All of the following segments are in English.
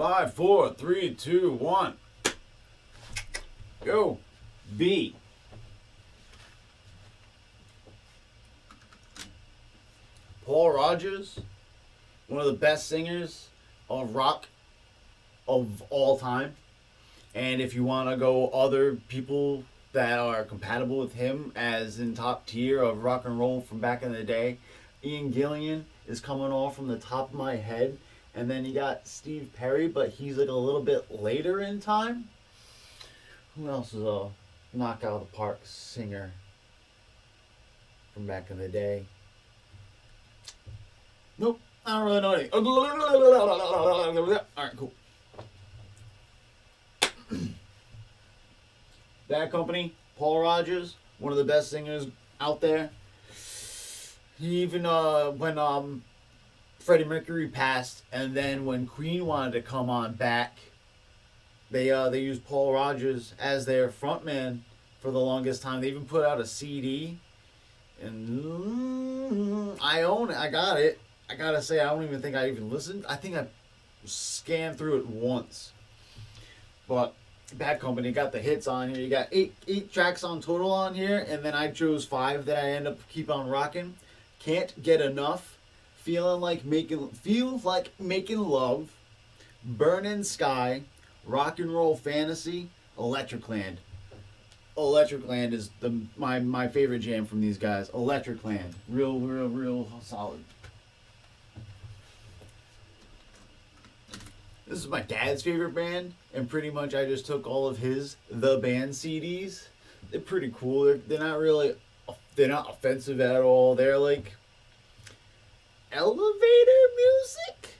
5, 4, 3, 2, 1. Go. B. Paul Rogers, one of the best singers of rock of all time. And if you want to go other people that are compatible with him as in top tier of rock and roll from back in the day, Ian Gillan is coming off from the top of my head. And then you got Steve Perry, but he's like a little bit later in time. Who else is a knock out of the park singer from back in the day? Nope, I don't really know anything. Alright, cool. Bad Company, Paul Rogers, one of the best singers out there. He even when Freddie Mercury passed, and then when Queen wanted to come on back, they used Paul Rogers as their frontman for the longest time. They even put out a CD, and I own it. I got it. I gotta say, I don't even think I even listened. I think I scanned through it once. But Bad Company got the hits on here. You got eight tracks on total on here, and then I chose 5 that I end up keep on rocking. Can't Get Enough, Feel Like Making Love, Burning Sky, Rock and Roll Fantasy, Electric Land. Electric Land is my favorite jam from these guys. Electric Land, real solid. This is my dad's favorite band, and pretty much I just took all of the band CDs. They're pretty cool. They're not offensive at all. They're like elevator music,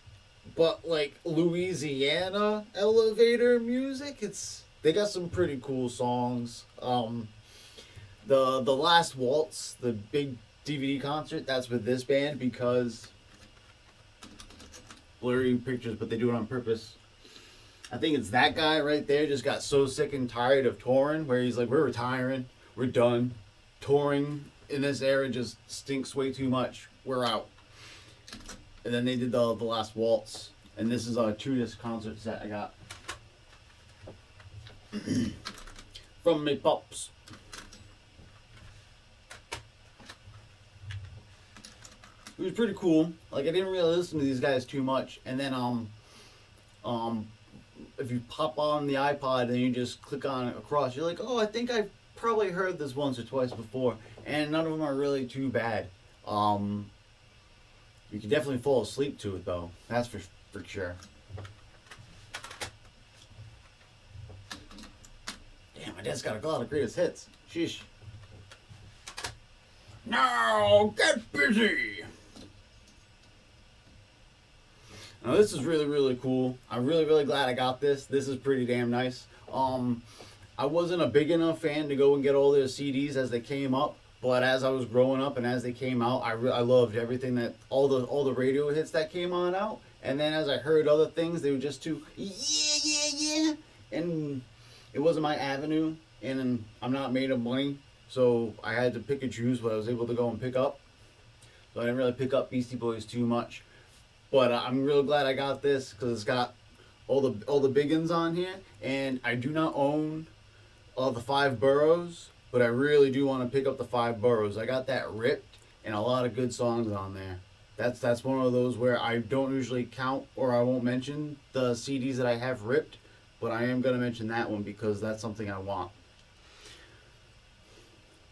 but like Louisiana elevator music. They got some pretty cool songs. The Last Waltz, the big DVD concert, that's with this band because blurry pictures, but they do it on purpose. I think it's that guy right there just got so sick and tired of touring, where he's like, we're retiring, we're done. Touring in this era just stinks way too much. We're out. And then they did the Last Waltz, and this is a 2-disc concert set I got from me pops. It was pretty cool. Like, I didn't really listen to these guys too much, and then if you pop on the iPod and you just click on it across, you're like, oh, I think I've probably heard this once or twice before, and none of them are really too bad. You can definitely fall asleep to it though. That's for sure. Damn, my dad's got a lot of greatest hits. Sheesh. Now get busy. Now this is really cool. I'm really glad I got this. This is pretty damn nice. I wasn't a big enough fan to go and get all their CDs as they came up, but as I was growing up and as they came out, I loved everything that all the radio hits that came on out. And then as I heard other things, they were just too yeah, and it wasn't my avenue. And I'm not made of money, so I had to pick and choose what I was able to go and pick up. So I didn't really pick up Beastie Boys too much. But I'm real glad I got this because it's got all the big uns on here, and I do not own the 5 boroughs, but I really do want to pick up the 5 boroughs. I got that ripped and a lot of good songs on there. That's one of those where I don't usually count or I won't mention the CDs that I have ripped, but I am gonna mention that one because that's something I want.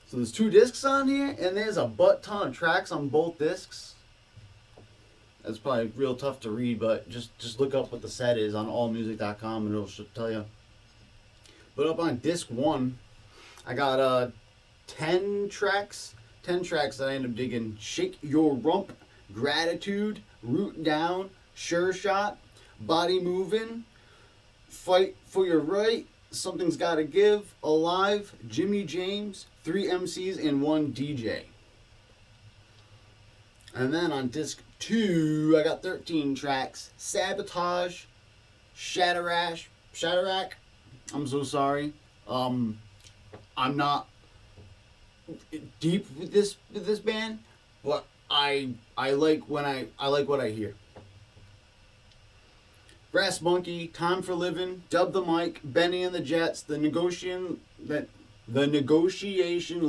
So there's 2 discs on here, and there's a butt ton of tracks on both discs. It's probably real tough to read, but just look up what the set is on allmusic.com and it'll tell you. But up on disc 1, I got 10 tracks that I end up digging. Shake Your Rump, Gratitude, Root Down, Sure Shot, Body Movin', Fight for Your Right, Something's Gotta Give, Alive, Jimmy James, 3 MCs and 1 DJ. And then on disc 2, I got 13 tracks. Sabotage, Shatterack. I'm so sorry. I'm not deep with this band, but I like what I hear. Brass Monkey, Time for Living, Dub the Mic, Benny and the Jets, the Negotiation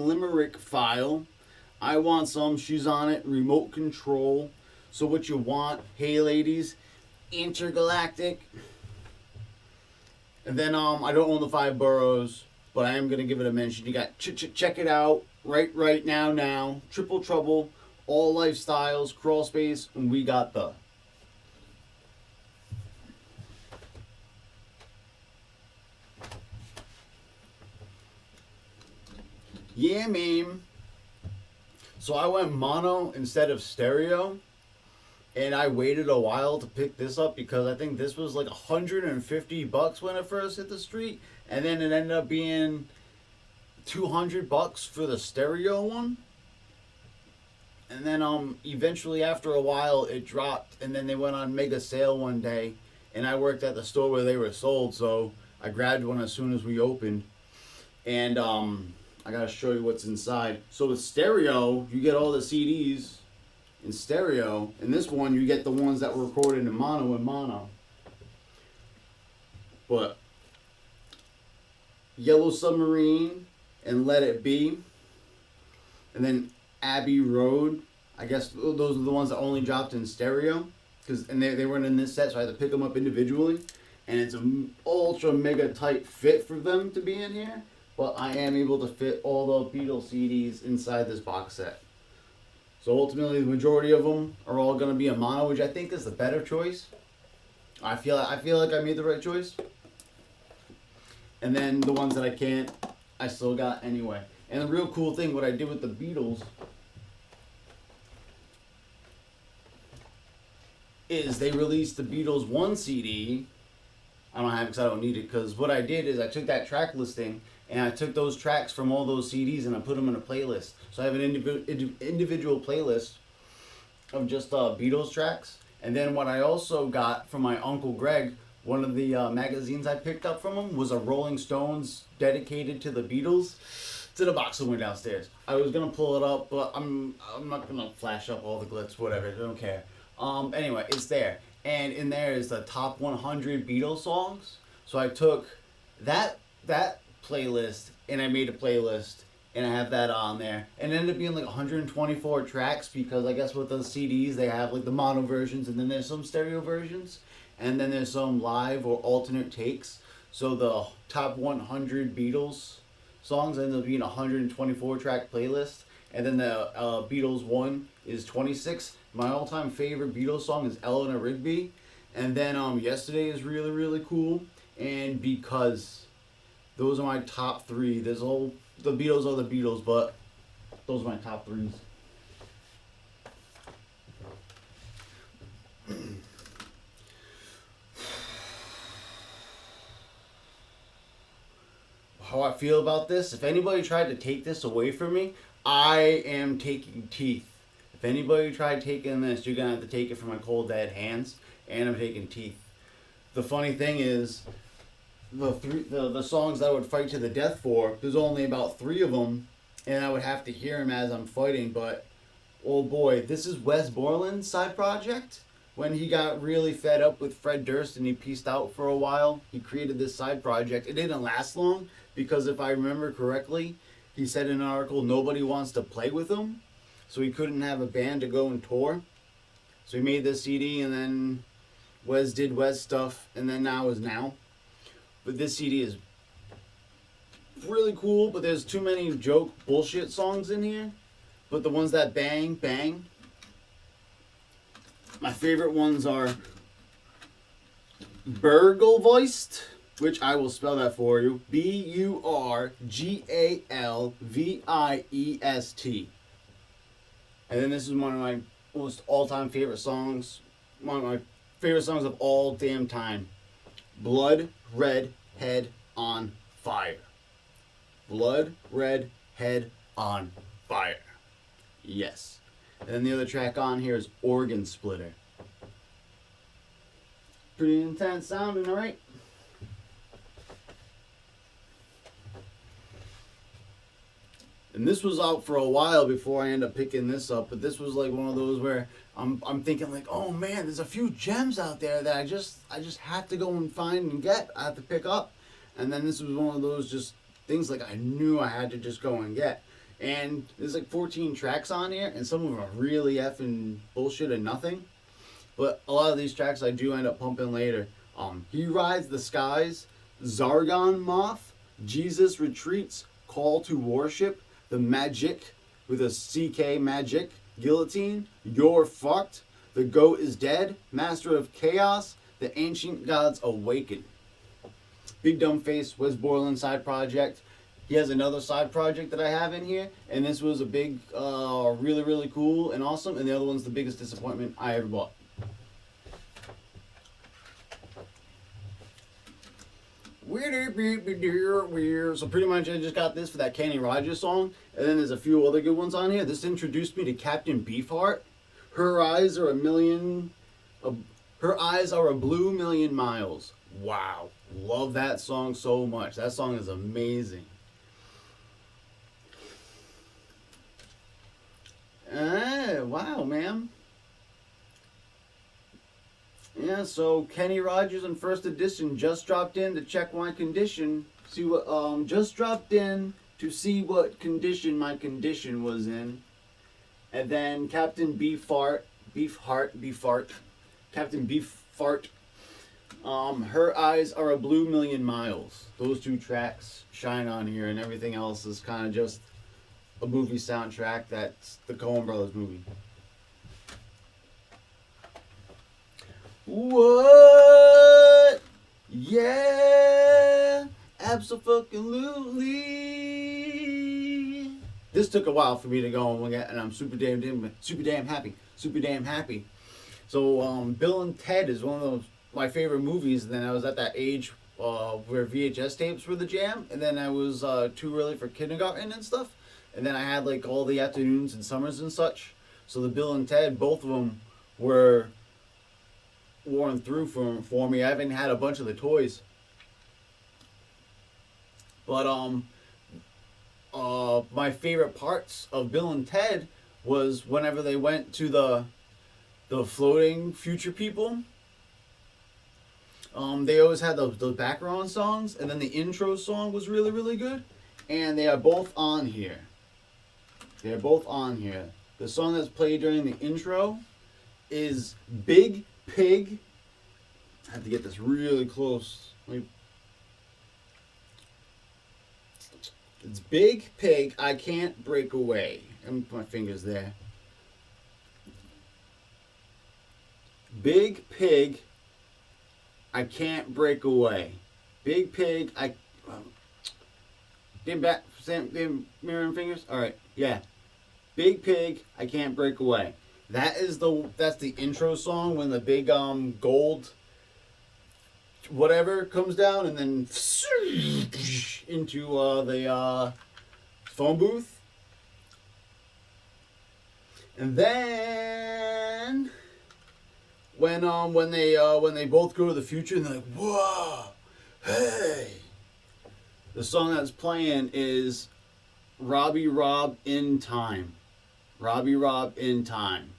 Limerick File, I Want Some, She's on It, Remote Control, So What You Want, Hey Ladies, Intergalactic. And then I don't own the Five Boroughs, but I am gonna give it a mention. You got Check It Out, Right Now, Triple Trouble, All Lifestyles, Crawl Space, and We Got the. Yeah, man. So I went mono instead of stereo, and I waited a while to pick this up because I think this was like $150 when it first hit the street, and then it ended up being $200 for the stereo one. And then eventually after a while it dropped, and then they went on mega sale one day, and I worked at the store where they were sold, so I grabbed one as soon as we opened. And I gotta show you what's inside. So with stereo, you get all the CDs in stereo. In this one, you get the ones that were recorded in mono and mono. But Yellow Submarine and Let It Be, and then Abbey Road. I guess those are the ones that only dropped in stereo, and they weren't in this set, so I had to pick them up individually. And it's an ultra mega tight fit for them to be in here. But I am able to fit all the Beatles CDs inside this box set. So ultimately, the majority of them are all going to be a mono, which I think is the better choice. I feel like I made the right choice. And then the ones that I can't, I still got anyway. And the real cool thing, what I did with the Beatles, is they released the Beatles 1 CD. I don't have it because I don't need it. Because what I did is I took that track listing and I took those tracks from all those CDs and I put them in a playlist. So I have an individual playlist of just Beatles tracks. And then what I also got from my Uncle Greg, one of the magazines I picked up from him was a Rolling Stones dedicated to the Beatles. It's in a box somewhere downstairs. I was gonna pull it up, but I'm not gonna flash up all the glitz, whatever. I don't care. Anyway, it's there, and in there is the top 100 Beatles songs. So I took that playlist and I made a playlist, and I have that on there, and it ended up being like 124 tracks because I guess with the CDs they have like the mono versions, and then there's some stereo versions, and then there's some live or alternate takes. So the top 100 Beatles songs ended up being a 124 track playlist, and then the Beatles 1 is 26. My all-time favorite Beatles song is Eleanor Rigby, and then Yesterday is really, really cool, and Because. Those are my top 3. The Beatles are the Beatles, but those are my top 3s. How I feel about this, if anybody tried to take this away from me, I am taking teeth. If anybody tried taking this, you're going to have to take it from my cold dead hands, and I'm taking teeth. The funny thing is, the songs that I would fight to the death for, there's only about 3 of them, and I would have to hear them as I'm fighting, but oh boy, this is Wes Borland's side project. When he got really fed up with Fred Durst and he pieced out for a while, he created this side project. It didn't last long because if I remember correctly, he said in an article nobody wants to play with him, so he couldn't have a band to go and tour. So he made this CD, and then Wes did Wes stuff, and then Now is Now. But this CD is really cool, but there's too many joke bullshit songs in here. But the ones that bang, bang. My favorite ones are Burgalvoist, which I will spell that for you. Burgalviest. And then this is one of my most all-time favorite songs. One of my favorite songs of all damn time. Blood Red Head on Fire. Blood Red Head on Fire. Yes. And then the other track on here is Organ Splitter. Pretty intense sounding, alright? And this was out for a while before I ended up picking this up. But this was like one of those where I'm thinking like, oh man, there's a few gems out there that I just have to go and find and get. I have to pick up. And then this was one of those just things like I knew I had to just go and get. And there's like 14 tracks on here, and some of them are really effing bullshit and nothing. But a lot of these tracks I do end up pumping later. He Rides the Skies, Zargon Moth, Jesus Retreats, Call to Worship, The Magic with a CK Magic, Guillotine, You're Fucked, The Goat is Dead, Master of Chaos, The Ancient Gods Awaken. Big Dumb Face, Wes Borland side project. He has another side project that I have in here, and this was a big, really, really cool and awesome, and the other one's the biggest disappointment I ever bought. So pretty much I just got this for that Kenny Rogers song, and then there's a few other good ones on here. This introduced me to Captain Beefheart. Her eyes are a blue million miles. Wow, love that song so much. That song is amazing. Wow, man. Yeah, so Kenny Rogers in first edition just dropped in to check my condition. See what just dropped in to see what condition my condition was in. And then Captain Beefheart, Captain Beefheart. Her eyes are a blue million miles. Those two tracks shine on here, and everything else is kind of just a movie soundtrack. That's the Coen Brothers movie. What? Yeah, absolutely. This took a while for me to go and get, and I'm super damn happy. So, Bill and Ted is one of my favorite movies. And then I was at that age where VHS tapes were the jam, and then I was too early for kindergarten and stuff. And then I had like all the afternoons and summers and such. So the Bill and Ted, both of them were worn through for me. I haven't had a bunch of the toys, but my favorite parts of Bill and Ted was whenever they went to the floating future people. They always had those background songs, and then the intro song was really, really good. And they are both on here. The song that's played during the intro is Big Pig. I have to get this really close. It's Big Pig, I Can't Break Away. Let me put my fingers there. Big Pig, I Can't Break Away. Big Pig, mirroring fingers? Alright, yeah. Big Pig, I Can't Break Away. That's the intro song when the big gold whatever comes down and then into the phone booth. And then when they both go to the future and they're like, whoa, hey. The song that's playing is Robbie Rob in Time. Robbie Rob in Time.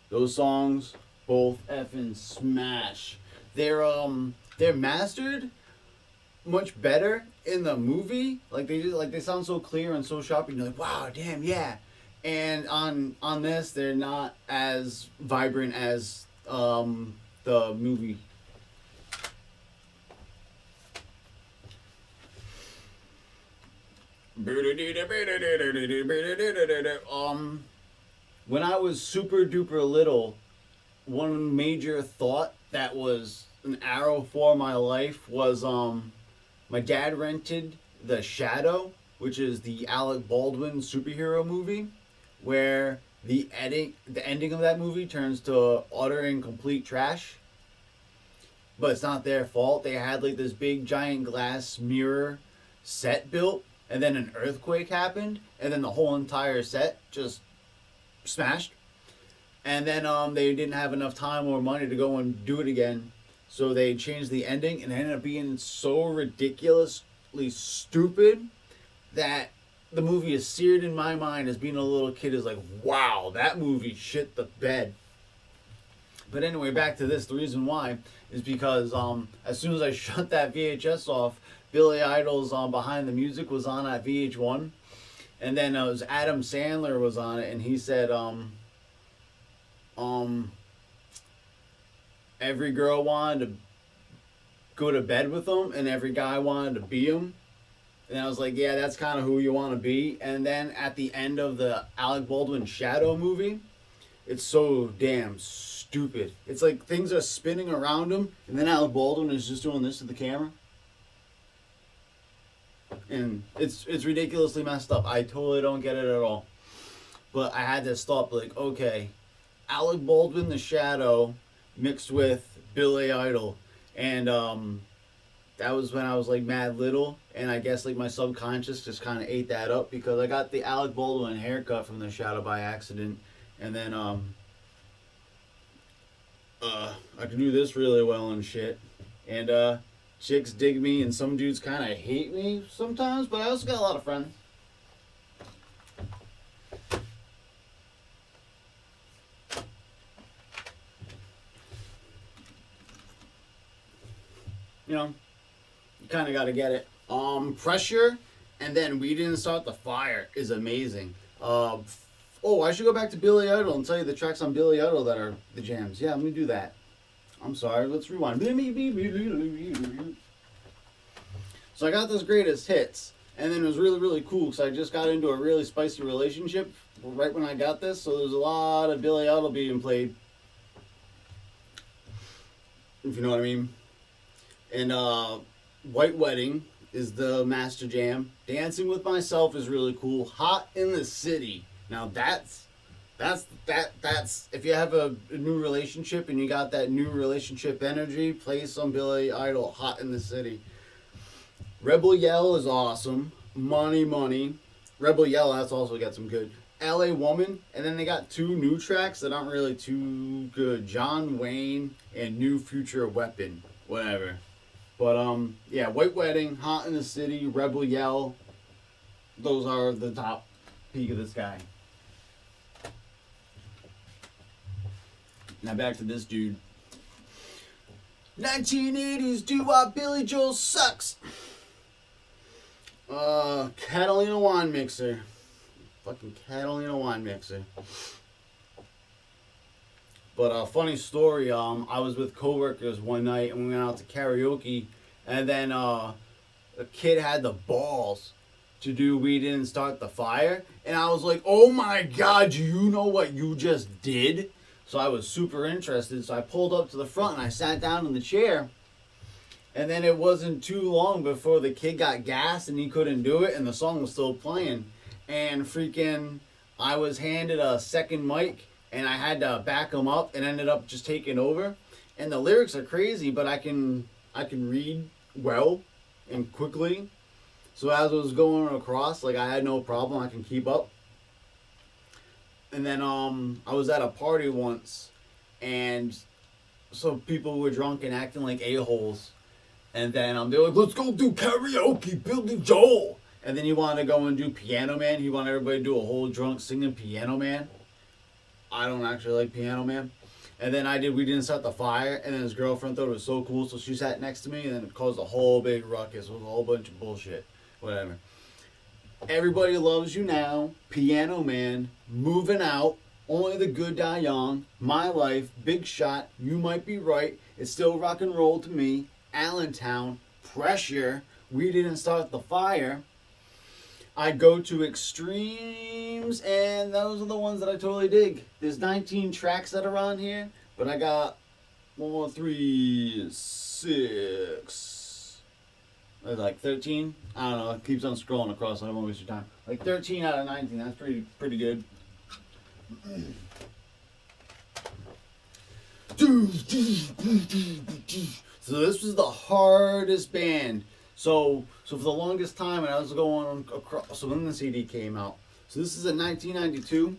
Those songs both effing smash. They're mastered much better in the movie. They sound so clear and so sharp, and you're like, wow, damn, yeah. And on this, they're not as vibrant as the movie. When I was super duper little, one major thought that was an arrow for my life was my dad rented The Shadow, which is the Alec Baldwin superhero movie, where the ending of that movie turns to utter and complete trash. But it's not their fault. They had like this big giant glass mirror set built, and then an earthquake happened, and then the whole entire set just smashed. And then they didn't have enough time or money to go and do it again, so they changed the ending, and it ended up being so ridiculously stupid that the movie is seared in my mind as being a little kid is like, wow, that movie shit the bed. But anyway, back to this. The reason why is because as soon as I shut that VHS off, Billy Idol's Behind the Music was on at VH1. And then it was Adam Sandler was on it, and he said, every girl wanted to go to bed with him, and every guy wanted to be him. And I was like, yeah, that's kind of who you want to be. And then at the end of the Alec Baldwin Shadow movie, it's so damn stupid. It's like things are spinning around him, and then Alec Baldwin is just doing this to the camera. And it's ridiculously messed up. I totally don't get it at all. But I had to stop, like, okay, Alec Baldwin, The Shadow, mixed with Billy Idol. And that was when I was, like, mad little. And I guess, like, my subconscious just kind of ate that up because I got the Alec Baldwin haircut from The Shadow by accident. And then I can do this really well and shit. And chicks dig me, and some dudes kind of hate me sometimes, but I also got a lot of friends. You know, you kind of got to get it. Pressure, and then We Didn't Start the Fire is amazing. Oh, I should go back to Billy Idol and tell you the tracks on Billy Idol that are the jams. Yeah, let me do that. I'm sorry, let's rewind. So I got this greatest hits, and then it was really, really cool because I just got into a really spicy relationship right when I got this, so there's a lot of Billy Idol being played, if you know what I mean. And White Wedding is the master jam. Dancing with Myself is really cool. Hot in the City. Now that's if you have a new relationship and you got that new relationship energy, play some Billy Idol, Hot in the City. Rebel Yell is awesome. Money. Rebel Yell, that's also got some good. LA Woman, and then they got two new tracks that aren't really too good. John Wayne and New Future Weapon, whatever. But yeah, White Wedding, Hot in the City, Rebel Yell, those are the top peak of this guy. Now back to this dude. 1980s doo-wop Billy Joel sucks. Catalina Wine Mixer. Fucking Catalina Wine Mixer. But a funny story, I was with coworkers one night and we went out to karaoke, and then a kid had the balls to do We Didn't Start the Fire, and I was like, oh my god, do you know what you just did? So I was super interested, so I pulled up to the front and I sat down in the chair, and then it wasn't too long before the kid got gassed and he couldn't do it, and the song was still playing, and freaking I was handed a second mic and I had to back him up and ended up just taking over. And the lyrics are crazy, but I can read well and quickly. So as I was going across, like I had no problem, I can keep up. And then I was at a party once, and so people were drunk and acting like a-holes. And then they were like, let's go do karaoke, Billy Joel. And then he wanted to go and do Piano Man. He wanted everybody to do a whole drunk singing Piano Man. I don't actually like Piano Man. And then I did We Didn't Start the Fire, and then his girlfriend thought it was so cool, so she sat next to me, and then it caused a whole big ruckus. It was a whole bunch of bullshit. Whatever. Everybody Loves You Now, Piano Man, Moving Out, Only the Good Die Young, My Life, Big Shot, You Might Be Right, It's Still Rock and Roll to Me, Allentown, Pressure, We Didn't Start the Fire. I Go to Extremes, and those are the ones that I totally dig. There's 19 tracks that are on here, but I got 1, 3, 6. Like 13. I don't know. It keeps on scrolling across. So I won't waste your time. Like 13 out of 19. That's pretty good. So this was the hardest band. So for the longest time, and I was going across. So when the CD came out. So this is in 1992,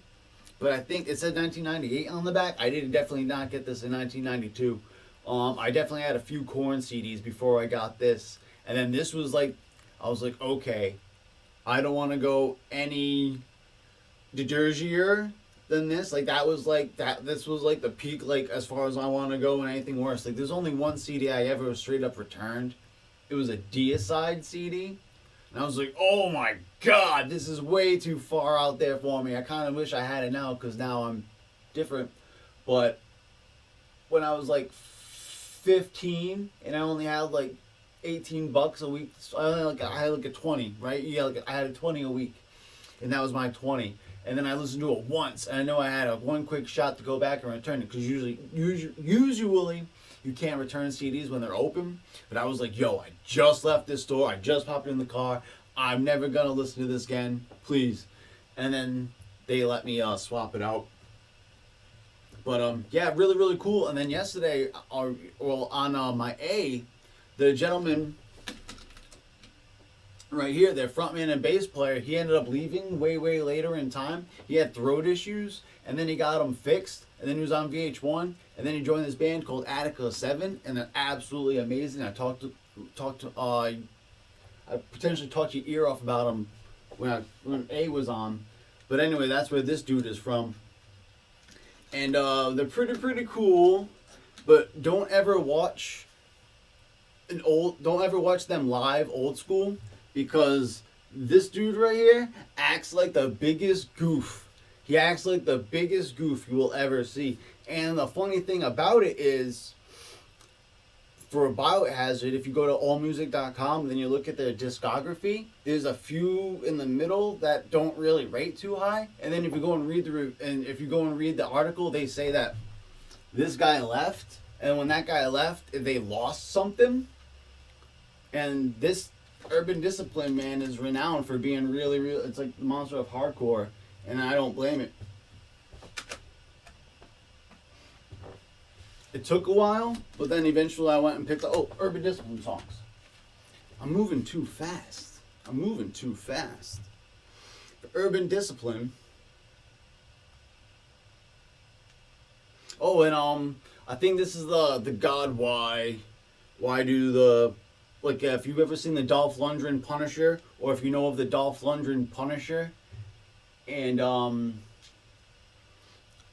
but I think it said 1998 on the back. I did definitely not get this in 1992. I definitely had a few Korn CDs before I got this. And then this was like, I was like, okay, I don't want to go any dirgier than this. Like that was like that. This was like the peak. Like as far as I want to go, and anything worse. Like there's only one CD I ever straight up returned. It was a Deicide CD, and I was like, oh my god, this is way too far out there for me. I kind of wish I had it now because now I'm different. But when I was like 15 and I only had like $18 a week, so I had like a 20, right? Yeah, like I had a 20 a week, and that was my 20. And then I listened to it once, and I know I had one quick shot to go back and return it because usually you can't return CDs when they're open. But I was like, yo, I just left this store, I just popped in the car, I'm never gonna listen to this again, please. And then they let me swap it out. But yeah, really really cool. And then yesterday, on my A, the gentleman right here, their frontman and bass player, he ended up leaving way later in time. He had throat issues, and then he got them fixed, and then he was on VH1, and then he joined this band called Attica 7, and they're absolutely amazing. I potentially talked your ear off about them when A was on, but anyway, that's where this dude is from, and they're pretty cool, but don't ever watch them live old school, because this dude right here acts like the biggest goof. He acts like the biggest goof you will ever see. And the funny thing about it is, for Biohazard, if you go to allmusic.com and then you look at their discography, there's a few in the middle that don't really rate too high. And then if you go and read the article, they say that this guy left, and when that guy left, they lost something. And this Urban Discipline, man, is renowned for being really, it's like the monster of hardcore, and I don't blame it. It took a while, but then eventually I went and picked up, Urban Discipline songs. I'm moving too fast. For Urban Discipline. Oh, and I think this is the God why do the, like, if you've ever seen the Dolph Lundgren Punisher, or if you know of the Dolph Lundgren Punisher, and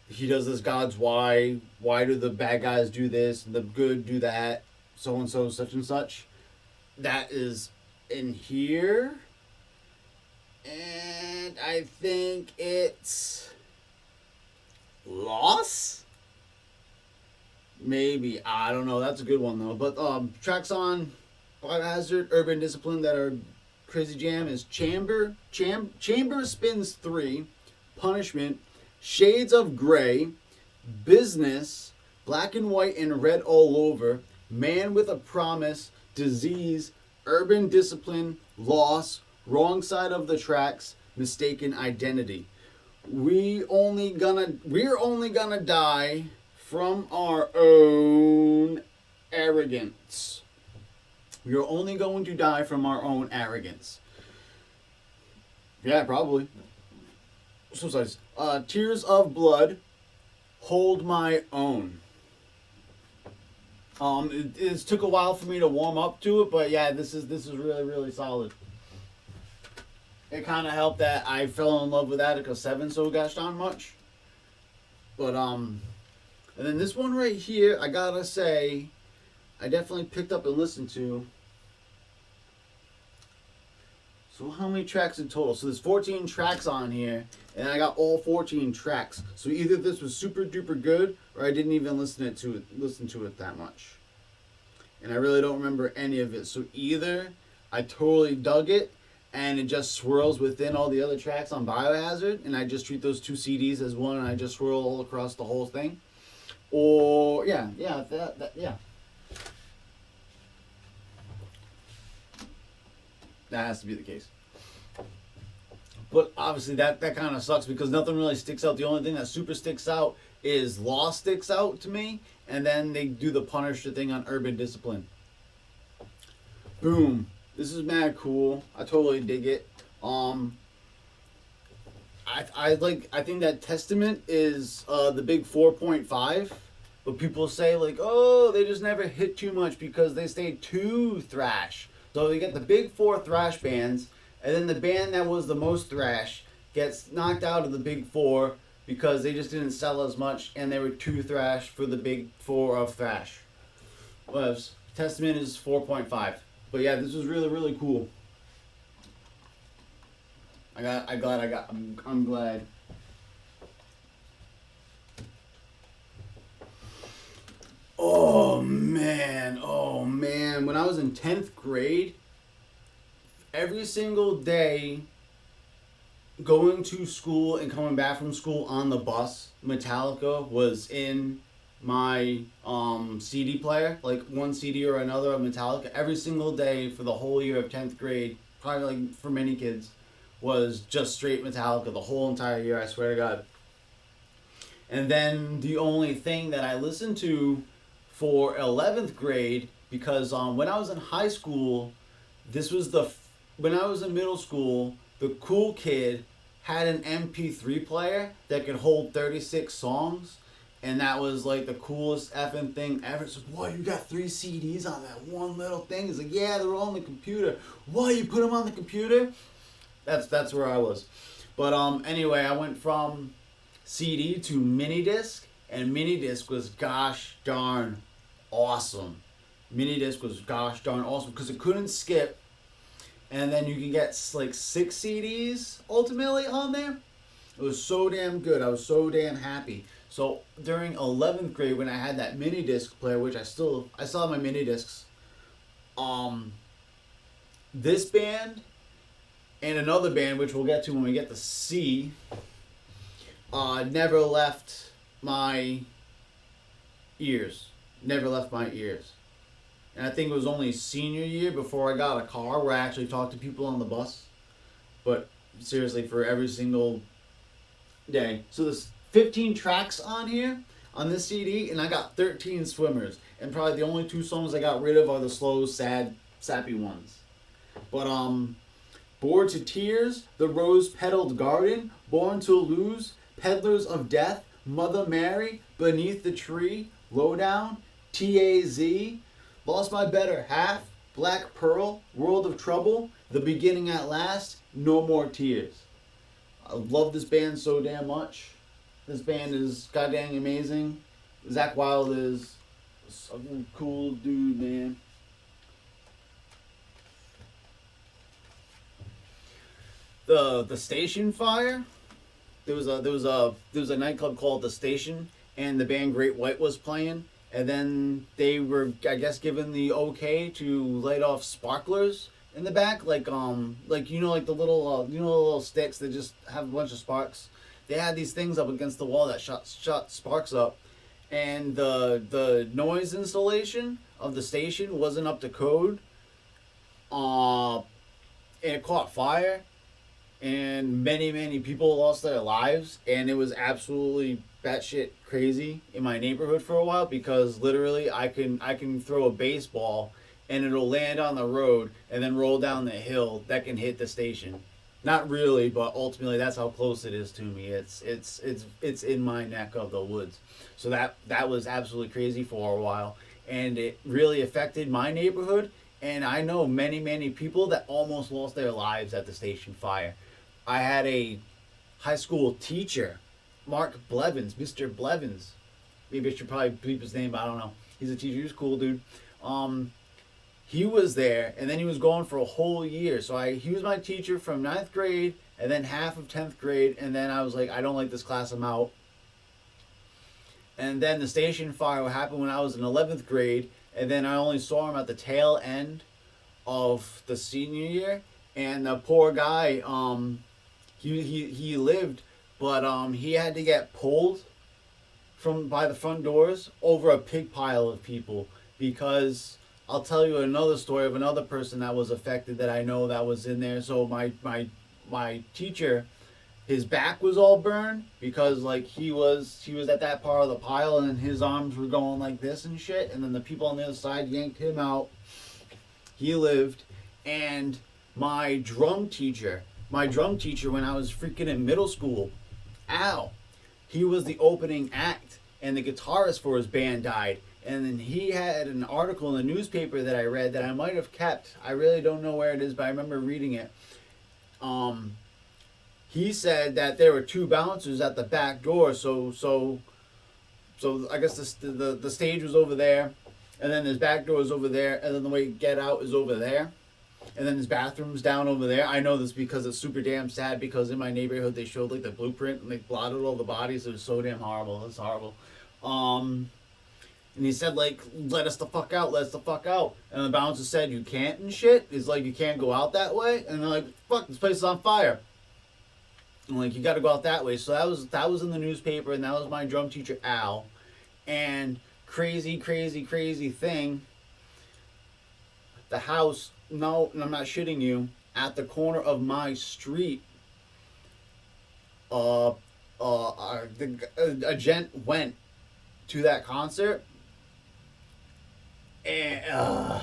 he does this God's why do the bad guys do this, and the good do that, so and so, such and such. That is in here, and I think it's Loss? Maybe, I don't know. That's a good one though. But tracks on Biohazard, Urban Discipline that are crazy jam is Chamber Spins 3, Punishment, Shades of Grey, Business, Black and White and Red All Over, Man with a Promise, Disease, Urban Discipline, Loss, Wrong Side of the Tracks, Mistaken Identity. We're only gonna die from our own arrogance. We are only going to die from our own arrogance. Yeah, probably. So size. Tears of Blood, Hold My Own. It took a while for me to warm up to it, but yeah, this is really solid. It kind of helped that I fell in love with Attica 7 so gosh darn much. But and then this one right here, I gotta say, I definitely picked up and listened to. So how many tracks in total? So there's 14 tracks on here, and I got all 14 tracks. So either this was super duper good, or I didn't even listen to it that much. And I really don't remember any of it. So either I totally dug it, and it just swirls within all the other tracks on Biohazard, and I just treat those two CDs as one, and I just swirl all across the whole thing. Or yeah. That has to be the case. But obviously that kind of sucks because nothing really sticks out. The only thing that super sticks out is Lost sticks out to me, and then they do the Punisher thing on Urban Discipline. Boom. This is mad cool. I totally dig it. I think that Testament is the big 4.5, but people say like, oh, they just never hit too much because they stay too thrash. So you get the big four thrash bands, And then the band that was the most thrash gets knocked out of the big four because they just didn't sell as much and they were too thrash for the big four of thrash. Was Testament is 4.5. But yeah, this was really, really cool. I'm glad. Oh man. When I was in 10th grade, every single day going to school and coming back from school on the bus, Metallica was in my CD player, like one CD or another of Metallica. Every single day for the whole year of 10th grade, probably like for many kids, was just straight Metallica the whole entire year, I swear to God. And then the only thing that I listened to for 11th grade, because when I was in high school, when I was in middle school, the cool kid had an MP3 player that could hold 36 songs, and that was like the coolest effing thing ever. So, whoa, you got 3 CDs on that one little thing? It's like, yeah, they're all on the computer. Whoa, you put them on the computer? That's where I was. But anyway, I went from CD to mini disc, and mini disc was gosh darn awesome. Mini disc was gosh darn awesome because it couldn't skip, and then you can get like 6 CDs ultimately on there. It was so damn good. I was so damn happy. So during 11th grade, when I had that mini disc player, which I still have my mini discs, this band and another band, which we'll get to when we get to C, never left my ears. Never left my ears. And I think it was only senior year before I got a car where I actually talked to people on the bus. But seriously, for every single day. So there's 15 tracks on here, on this CD, and I got 13 swimmers. And probably the only 2 songs I got rid of are the slow, sad, sappy ones. But, Bored to Tears, The Rose-Petaled Garden, Born to Lose, Peddlers of Death, Mother Mary, Beneath the Tree, Lowdown, T.A.Z., Lost My Better Half, Black Pearl, World of Trouble, The Beginning at Last, No More Tears. I love this band so damn much. This band is goddamn amazing. Zakk Wylde is a cool dude, man. The Station Fire. There was a nightclub called The Station, and the band Great White was playing, and then they were, I guess, given the okay to light off sparklers in the back, like like the little little sticks that just have a bunch of sparks. They had these things up against the wall that shot sparks up, and the noise installation of the station wasn't up to code. And it caught fire, and many people lost their lives, and it was absolutely batshit crazy in my neighborhood for a while, because literally I can throw a baseball and it'll land on the road and then roll down the hill that can hit the station. Not really, but ultimately that's how close it is to me. It's in my neck of the woods. So that was absolutely crazy for a while, and it really affected my neighborhood. And I know many people that almost lost their lives at the station fire. I had a high school teacher, Mark Blevins, Mr. Blevins. Maybe I should probably bleep his name, but I don't know. He's a teacher. He was a cool dude. He was there, and then he was gone for a whole year. So he was my teacher from 9th grade, and then half of 10th grade, and then I was like, I don't like this class, I'm out. And then the station fire happened when I was in 11th grade, and then I only saw him at the tail end of the senior year. And the poor guy, he lived, but he had to get pulled by the front doors over a pig pile of people, because I'll tell you another story of another person that was affected that I know that was in there. So my teacher, his back was all burned because like he was at that part of the pile, and his arms were going like this and shit, and then the people on the other side yanked him out. He lived. And my drum teacher when I was freaking in middle school, Al, he was the opening act, and the guitarist for his band died. And then he had an article in the newspaper that I read that I might have kept. I really don't know where it is, but I remember reading it. Um, he said that there were two bouncers at the back door. So I guess the stage was over there, and then his back door is over there, and then the way you get out is over there, and then his bathroom's down over there. I know this because it's super damn sad, because in my neighborhood they showed like the blueprint and they blotted all the bodies. It was so damn horrible. It's horrible. And he said, like, let us the fuck out, let us the fuck out. And the bouncer said, you can't and shit. It's like, you can't go out that way. And they're like, fuck, this place is on fire. And like, you got to go out that way. So that was in the newspaper, and that was my drum teacher, Al. And crazy, crazy, crazy thing, the house, no, I'm not shitting you, at the corner of my street, a gent went to that concert, and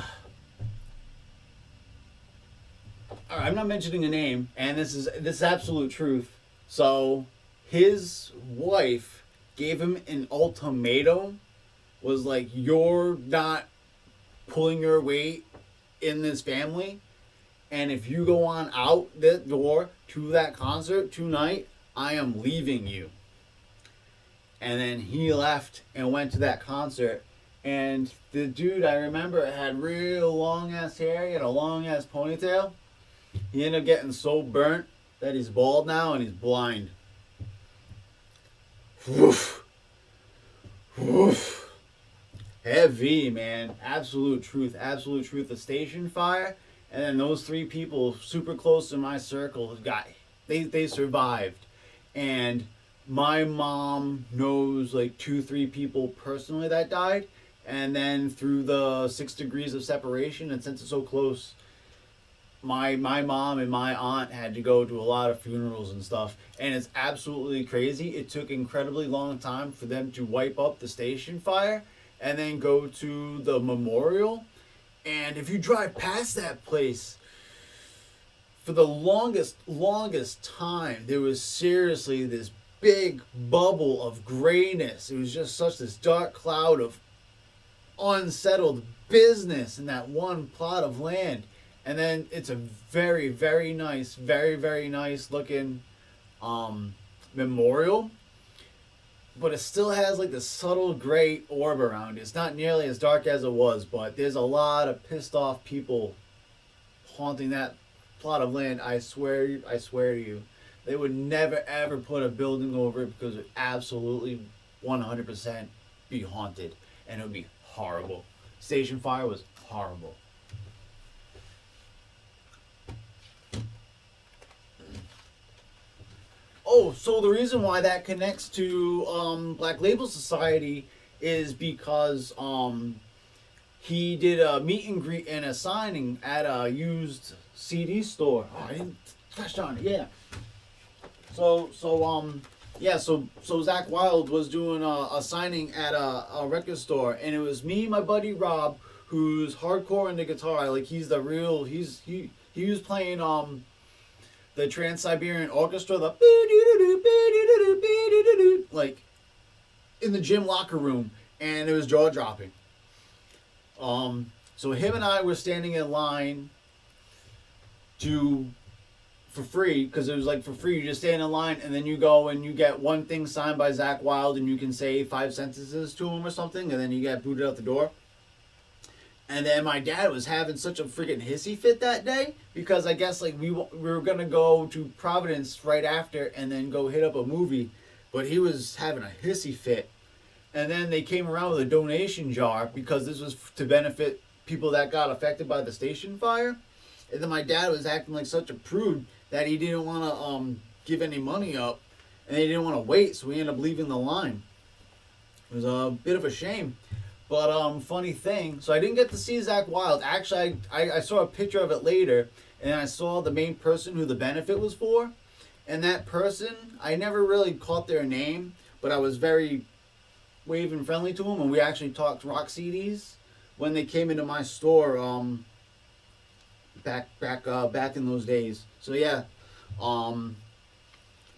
I'm not mentioning a name, and this is absolute truth. So his wife gave him an ultimatum, was like, you're not pulling your weight in this family, and if you go on out that door to that concert tonight, I am leaving you. And then he left and went to that concert. And the dude, I remember, had real long ass hair. He had a long ass ponytail. He ended up getting so burnt that he's bald now and he's blind. Woof. Woof. Heavy, man. Absolute truth. Absolute truth. The station fire. And then those three people super close to my circle they survived. And my mom knows like 2-3 people personally that died. And then through the 6 degrees of separation, and since it's so close, my mom and my aunt had to go to a lot of funerals and stuff. And it's absolutely crazy. It took incredibly long time for them to wipe up the station fire and then go to the memorial. And if you drive past that place, for the longest time, there was seriously this big bubble of grayness. It was just such this dark cloud of unsettled business in that one plot of land. And then it's a very, very nice, very, very nice looking memorial. But it still has like this subtle gray orb around it. It's not nearly as dark as it was, but there's a lot of pissed off people haunting that plot of land. I swear to you. They would never ever put a building over it because it would absolutely 100% be haunted. And it would be horrible. Station fire was horrible. Oh, so the reason why that connects to Black Label Society is because he did a meet and greet and a signing at a used CD store. Oh, I didn't touch on it. Yeah. So Zakk Wylde was doing a signing at a record store, and it was me and my buddy Rob, who's hardcore into guitar. Like, he was playing the Trans-Siberian Orchestra, the like in the gym locker room, and it was jaw dropping. So him and I were standing in line for free, because it was like for free. You just stand in line and then you go and you get one thing signed by Zakk Wylde, and you can say 5 sentences to him or something, and then you get booted out the door. And then my dad was having such a freaking hissy fit that day, because I guess like we were gonna go to Providence right after and then go hit up a movie, but he was having a hissy fit. And then they came around with a donation jar, because this was to benefit people that got affected by the station fire. And then my dad was acting like such a prude that he didn't want to give any money up, and they didn't want to wait, so we ended up leaving the line. It was a bit of a shame. But funny thing, so I didn't get to see Zakk Wylde. Actually, I saw a picture of it later, and I saw the main person who the benefit was for. And that person, I never really caught their name, but I was very waving friendly to them, and we actually talked rock CDs when they came into my store back in those days. So yeah,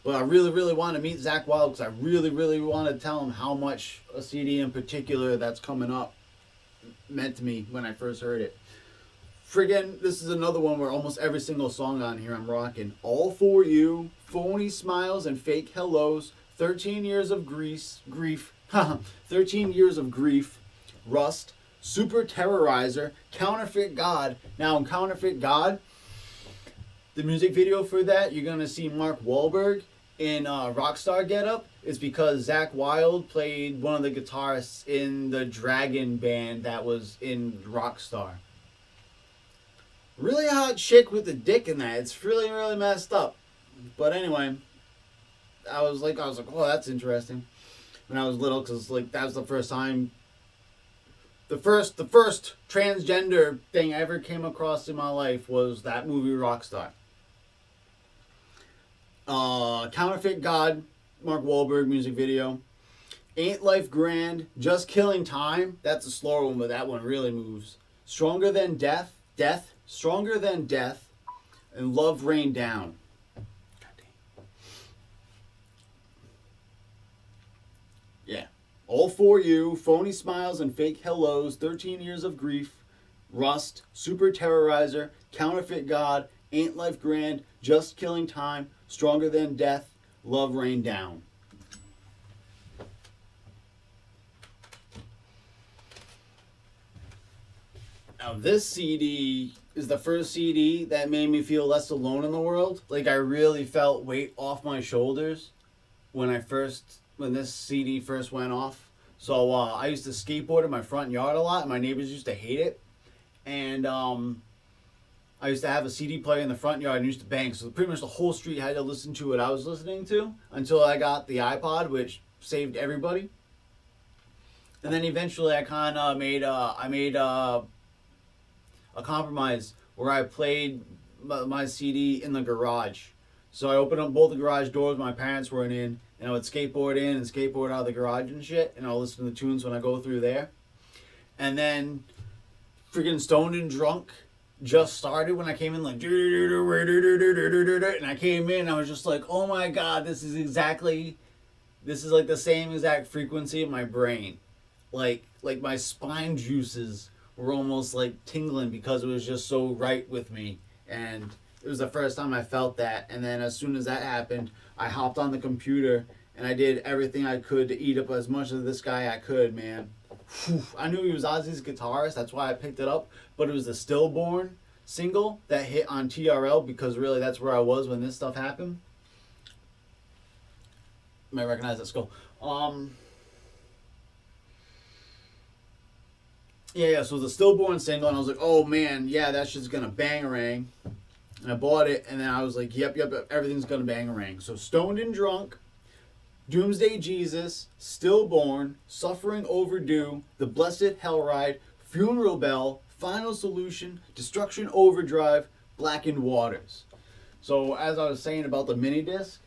but I really, really want to meet Zakk Wylde, because I really, really want to tell him how much a CD in particular that's coming up meant to me when I first heard it. Friggin', this is another one where almost every single song on here I'm rocking. All For You, Phony Smiles and Fake Hellos, 13 Years of Grief, 13 Years of Grief, Rust, Super Terrorizer, Counterfeit God. Now in Counterfeit God, the music video for that, you're going to see Mark Wahlberg in Rockstar getup. It's because Zach Wilde played one of the guitarists in the Dragon band that was in Rockstar. Really hot chick with a dick in that. It's really, really messed up. But anyway, I was like, oh, that's interesting. When I was little, because like that was the first time, the first transgender thing I ever came across in my life was that movie Rockstar. Counterfeit God, Mark Wahlberg music video. Ain't Life Grand, Just Killing Time. That's a slower one, but that one really moves. Stronger Than Death, Stronger Than Death, and Love Rain Down. Yeah. All For You, Phony Smiles and Fake Hellos, 13 Years of Grief, Rust, Super Terrorizer, Counterfeit God, Ain't Life Grand, Just Killing Time, Stronger Than Death, Love Rain Down. Now this CD is the first CD that made me feel less alone in the world. Like I really felt weight off my shoulders when this CD first went off. So I used to skateboard in my front yard a lot, and my neighbors used to hate it. And I used to have a CD player in the front yard and used to bang. So pretty much the whole street had to listen to what I was listening to until I got the iPod, which saved everybody. And then eventually I kind of made a compromise where I played my CD in the garage. So I opened up both the garage doors my parents weren't in, and I would skateboard in and skateboard out of the garage and shit, and I'll listen to the tunes when I go through there. And then freaking Stoned and Drunk just started when I came in, like, and I came in and I was just like, oh my god, this is like the same exact frequency of my brain. Like my spine juices were almost like tingling because it was just so right with me. And it was the first time I felt that. And then as soon as that happened, I hopped on the computer and I did everything I could to eat up as much of this guy I could, man. I knew he was Ozzy's guitarist, that's why I picked it up. But it was the Stillborn single that hit on TRL because really that's where I was when this stuff happened. You might recognize that skull. Yeah, so it was a Stillborn single, and I was like, oh man, yeah, that shit's gonna bangarang. And I bought it, and then I was like, yep, everything's gonna bangarang. So Stoned and Drunk, Doomsday Jesus, Stillborn, Suffering Overdue, The Blessed Hellride, Funeral Bell, Final Solution, Destruction Overdrive, Blackened Waters. So as I was saying about the mini disc,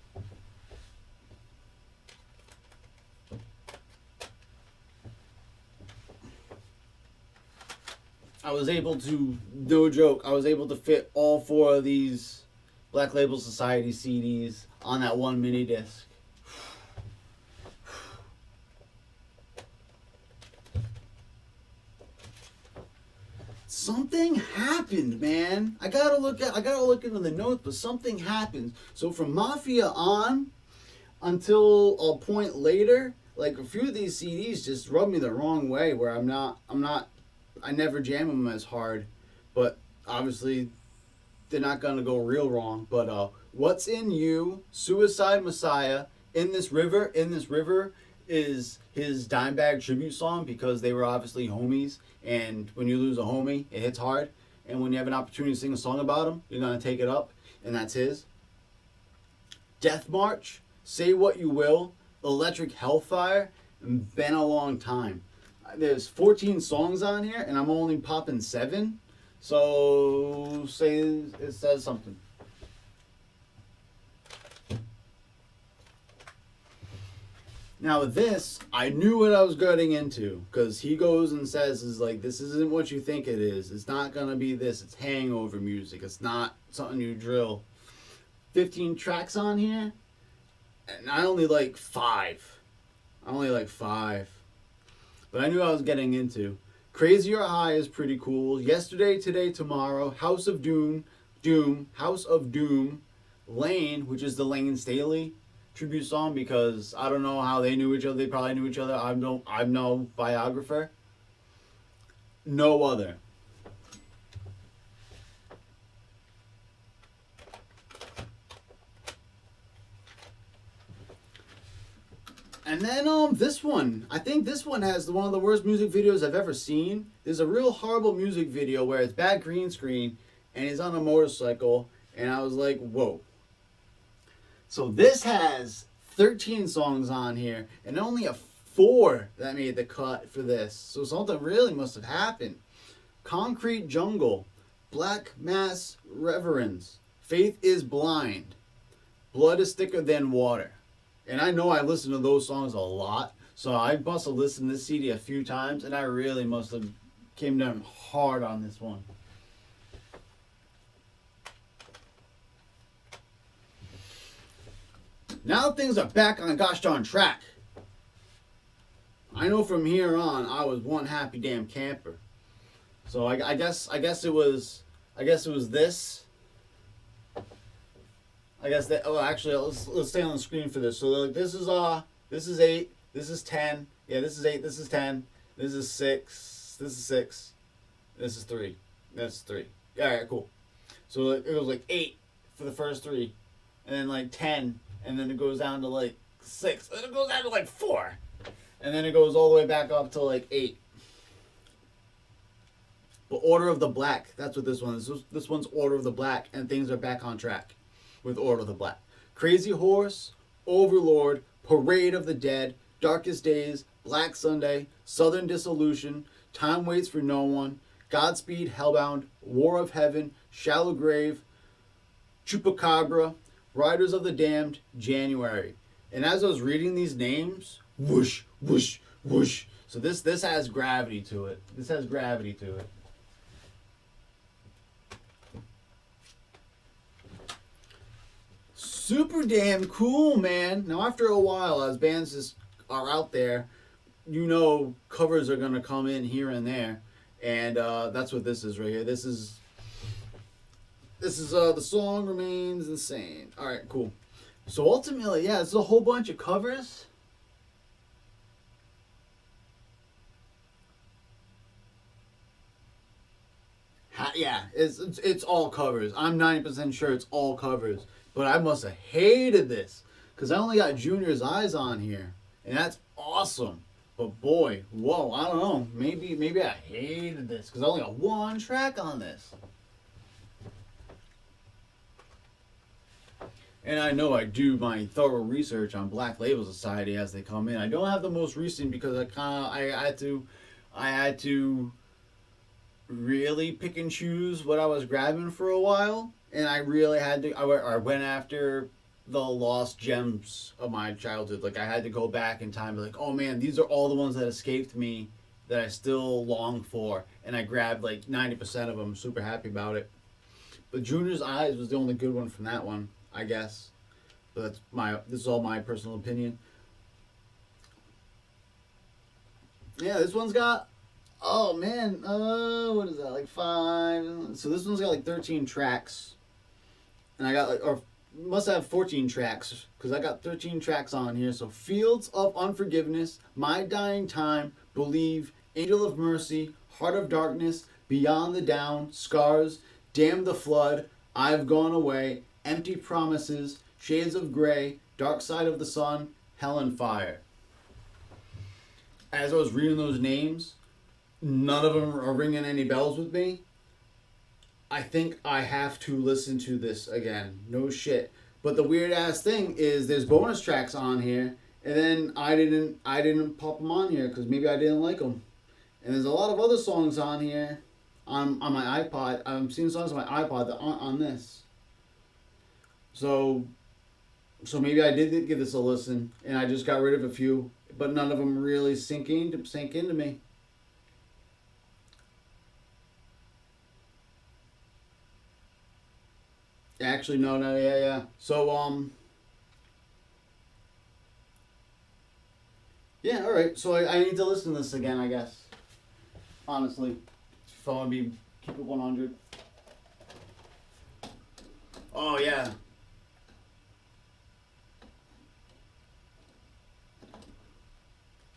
I was able to, no joke, I was able to fit all 4 of these Black Label Society CDs on that one mini disc. Something happened, man. I gotta look into the notes, but something happened. So from Mafia on until a point later, like a few of these CDs just rubbed me the wrong way where I never jam them as hard, but obviously they're not gonna go real wrong. But What's in You, Suicide Messiah, In This River is his Dimebag tribute song because they were obviously homies, and when you lose a homie, it hits hard. And when you have an opportunity to sing a song about him, you're gonna take it up, and that's his. Death March, Say What You Will, Electric Hellfire, and Been a Long Time. There's 14 songs on here, and I'm only popping 7. So say it says something. Now this, I knew what I was getting into, because he goes and says, is like, this isn't what you think it is. It's not going to be this. It's hangover music. It's not something you drill. 15 tracks on here, and I only like 5. But I knew what I was getting into, Crazier High is pretty cool. Yesterday, Today, Tomorrow, House of Doom, Lane, which is the Lane Staley tribute song, because I don't know how they knew each other. They probably knew each other. I'm no biographer. No other. And then this one. I think this one has one of the worst music videos I've ever seen. There's a real horrible music video where it's bad green screen and he's on a motorcycle, and I was like, whoa. So this has 13 songs on here and only a 4 that made the cut for this. So something really must have happened. Concrete Jungle, Black Mass Reverends, Faith is Blind, Blood is Thicker Than Water. And I know I listen to those songs a lot, so I must have listened to this CD a few times, and I really must have came down hard on this one. Now things are back on gosh darn track. I know from here on I was one happy damn camper. So I guess it was this. I guess that. Oh, actually, let's stay on the screen for this. So like, this is 8. This is 10. Yeah, this is 8. This is 10. This is 6. This is 6. This is 3. That's 3. All right, cool. So it was like 8 for the first 3, and then like 10, and then it goes down to like 6, and then it goes down to like 4, and then it goes all the way back up to like 8. But Order of the Black, that's what this one is. This one's Order of the Black, and things are back on track with Order of the Black. Crazy Horse, Overlord, Parade of the Dead, Darkest Days, Black Sunday, Southern Dissolution, Time Waits for No One, Godspeed, Hellbound, War of Heaven, Shallow Grave, Chupacabra, Riders of the Damned, January. And as I was reading these names, whoosh, whoosh, whoosh. So this has gravity to it. This has gravity to it. Super damn cool, man. Now, after a while, as bands just are out there, covers are going to come in here and there. And that's what this is right here. This is The Song Remains Insane. All right, cool. So ultimately, yeah, it's a whole bunch of covers. Yeah, it's all covers. I'm 90% sure it's all covers. But I must have hated this, because I only got Junior's Eyes on here, and that's awesome. But boy, whoa, I don't know. Maybe I hated this, because I only got one track on this. And I know I do my thorough research on Black Label Society as they come in. I don't have the most recent because I had to really pick and choose what I was grabbing for a while. And I really had to, I went after the lost gems of my childhood. Like, I had to go back in time and be like, oh man, these are all the ones that escaped me that I still long for. And I grabbed like 90% of them, super happy about it. But Junior's Eyes was the only good one from that one, I guess. But this is all my personal opinion. Yeah, this one's got, oh man, what is that, like 5? So this one's got like 13 tracks. And I got must have 14 tracks, because I got 13 tracks on here. So Fields of Unforgiveness, My Dying Time, Believe, Angel of Mercy, Heart of Darkness, Beyond the Down, Scars, Damn the Flood, I've Gone Away, Empty Promises, Shades of Grey, Dark Side of the Sun, Hell and Fire. As I was reading those names, none of them are ringing any bells with me. I think I have to listen to this again. No shit. But the weird ass thing is there's bonus tracks on here, and then I didn't pop them on here because maybe I didn't like them. And there's a lot of other songs on here on my iPod. I'm seeing songs on my iPod that aren't on this. So maybe I did give this a listen, and I just got rid of a few, but none of them really sink into me. Actually, no, yeah. So, yeah, alright. So I need to listen to this again, I guess. honestly. If I want to be keep it 100. Oh yeah.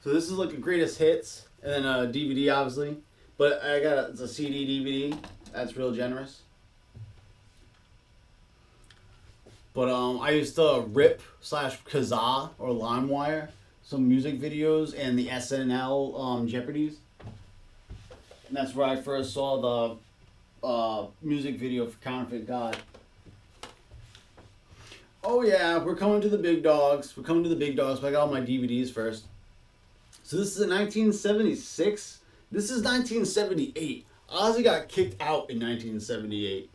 So this is like a greatest hits and then a DVD obviously, but I got it's a CD DVD. That's real generous. But I used to rip slash Kazaa or LimeWire some music videos and the SNL Jeopardies. And that's where I first saw the music video for Counterfeit God. Oh yeah, we're coming to the big dogs. We're coming to the big dogs, but I got all my DVDs first. So this is in 1976. This is 1978. Ozzy got kicked out in 1978.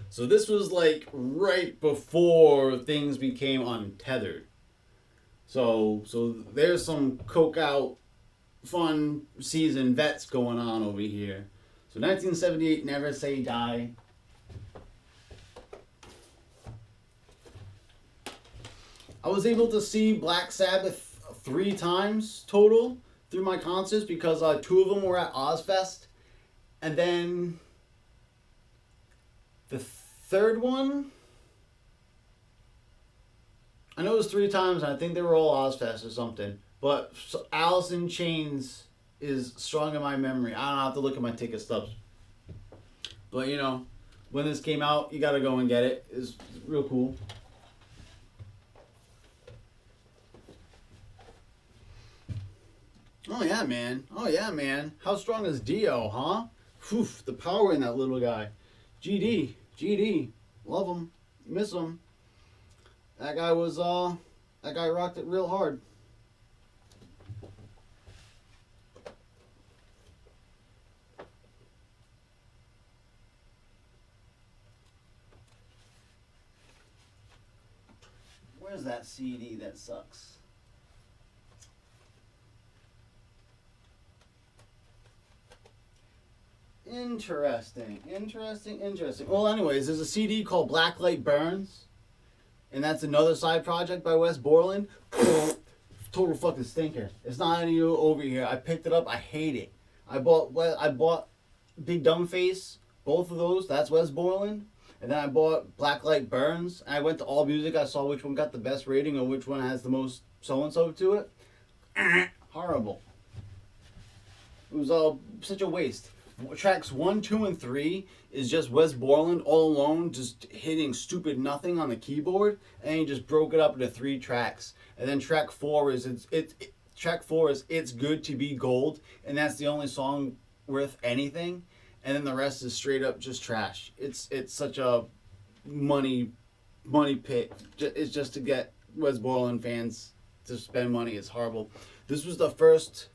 So this was like right before things became untethered. So there's some coke out fun season vets going on over here. So 1978, Never Say Die. I was able to see Black Sabbath 3 times total through my concerts because 2 of them were at Ozfest. And then the third one, I know it was 3 times, and I think they were all Ozfest or something. But Alice in Chains is strong in my memory. I don't have to look at my ticket stubs. But you know, when this came out, you gotta go and get it. It's real cool. Oh yeah, man. Oh yeah, man. How strong is Dio, huh? Whew, the power in that little guy. GD. Love him. Miss him. That guy was, that guy rocked it real hard. Where's that CD that sucks? Interesting. Well, anyways, there's a CD called Blacklight Burns, and that's another side project by Wes Borland. Total fucking stinker. It's not any over here. I picked it up. I hate it. I bought Big Dumb Face. Both of those. That's Wes Borland. And then I bought Blacklight Burns. And I went to All Music. I saw which one got the best rating or which one has the most so and so to it. Horrible. It was all such a waste. Tracks 1, 2, and 3 is just Wes Borland all alone, just hitting stupid nothing on the keyboard, and he just broke it up into 3 tracks. And then track 4 is It's Good to Be Gold, and that's the only song worth anything. And then the rest is straight up just trash. It's such a money pit. It's just to get Wes Borland fans to spend money. It's horrible. This was the first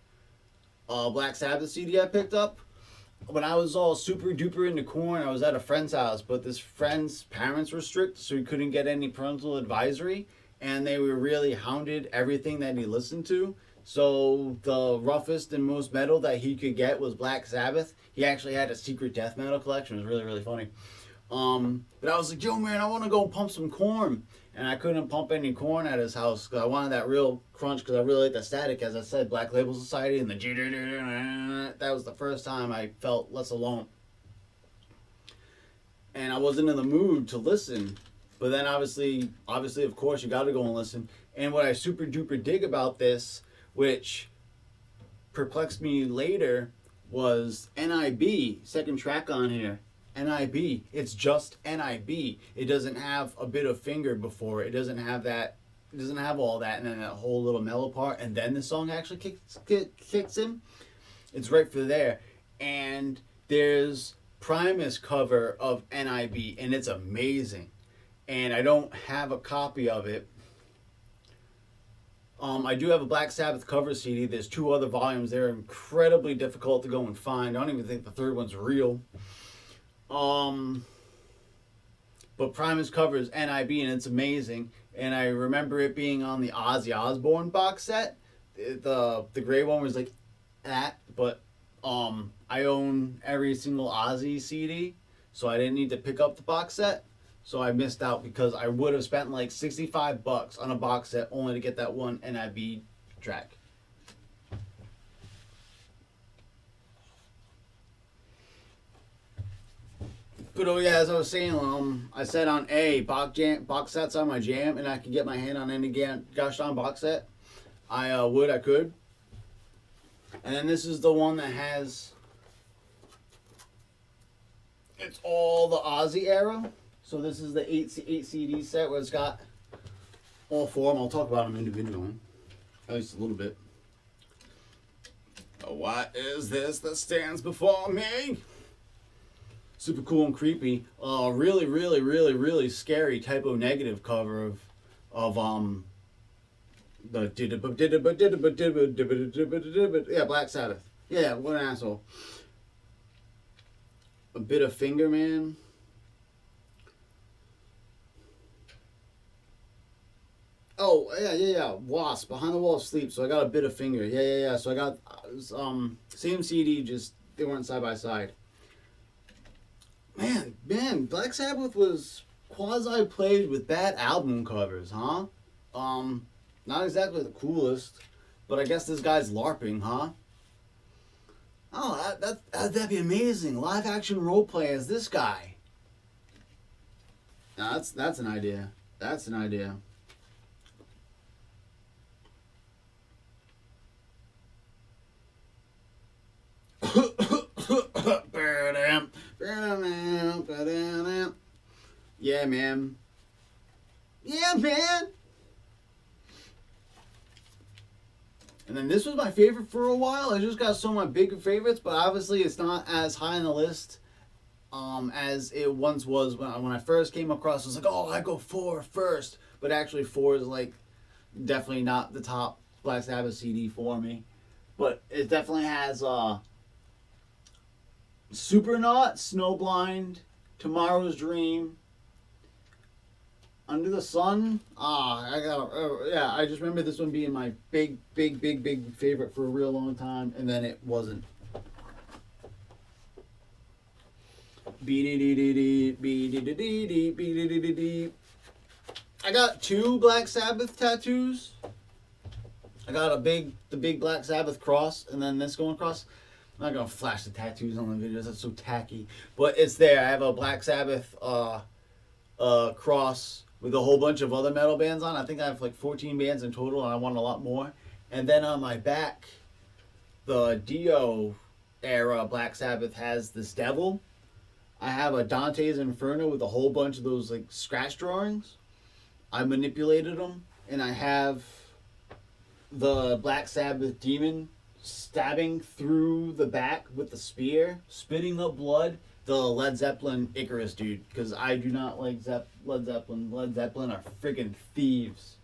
Black Sabbath CD I picked up. When I was all super duper into Korn, I was at a friend's house, but this friend's parents were strict, so he couldn't get any parental advisory, and they were really hounded everything that he listened to. So the roughest and most metal that he could get was Black Sabbath. He actually had a secret death metal collection. It was really, really funny. But I was like, yo, man, I want to go pump some Korn. And I couldn't pump any Korn at his house because I wanted that real crunch because I really like the static, as I said, Black Label Society and the that was the first time I felt less alone. And I wasn't in the mood to listen. But then obviously, of course, you got to go and listen. And what I super duper dig about this, which perplexed me later, was NIB, second track on here. NIB. It's just NIB. It doesn't have a bit of finger before. It doesn't have that. It doesn't have all that, and then that whole little mellow part, and then the song actually kicks in. It's right for there, and there's Primus cover of NIB, and it's amazing. And I don't have a copy of it. I do have a Black Sabbath cover CD. There's 2 other volumes. They're incredibly difficult to go and find. I don't even think the third one's real. But Primus covers NIB, and it's amazing. And I remember it being on the Ozzy Osbourne box set. The gray one was like that, but I own every single Ozzy CD, so I didn't need to pick up the box set. So I missed out because I would have spent like $65 on a box set only to get that one NIB track. But oh yeah, as I was saying, I said on A, box sets on my jam, and I could get my hand on any gosh darn box set. I could. And then this is the one that has, it's all the Ozzy era. So this is the 8 CD set where it's got all four of them. I'll talk about them individually, at least a little bit. What is this that stands before me? Super cool and creepy. Really, really, really, really scary Typo Negative cover of yeah, Black Sabbath. Yeah, what an asshole. A bit of Finger Man. Oh yeah. Wasp, Behind the Wall of Sleep. So I got a bit of Finger. Yeah. So I got same CD, just they weren't side by side. Man, Black Sabbath was quasi played with bad album covers, huh? Not exactly the coolest, but I guess this guy's LARPing, huh? Oh, that'd be amazing. Live action role play as this guy. Now, that's an idea. That's an idea. Yeah, man. Yeah, man. And then this was my favorite for a while. I just got some of my bigger favorites, but obviously it's not as high on the list as it once was when I first came across. I was like, oh, I go 4 first. But actually 4 is like definitely not the top Black Sabbath CD for me. But it definitely has Supernaut, Snowblind, Tomorrow's Dream, Under the Sun. I just remember this one being my big favorite for a real long time, and then it wasn't. I got 2 Black Sabbath tattoos. I got the big Black Sabbath cross, and then this going across. I'm not gonna flash the tattoos on the videos. That's so tacky. But it's there. I have a Black Sabbath cross with a whole bunch of other metal bands on. I think I have like 14 bands in total, and I want a lot more. And then on my back, the Dio era Black Sabbath has this devil. I have a Dante's Inferno with a whole bunch of those like scratch drawings. I manipulated them, and I have the Black Sabbath demon stabbing through the back with the spear, spitting up blood. The Led Zeppelin Icarus dude, because I do not like Led Zeppelin. Led Zeppelin are freaking thieves.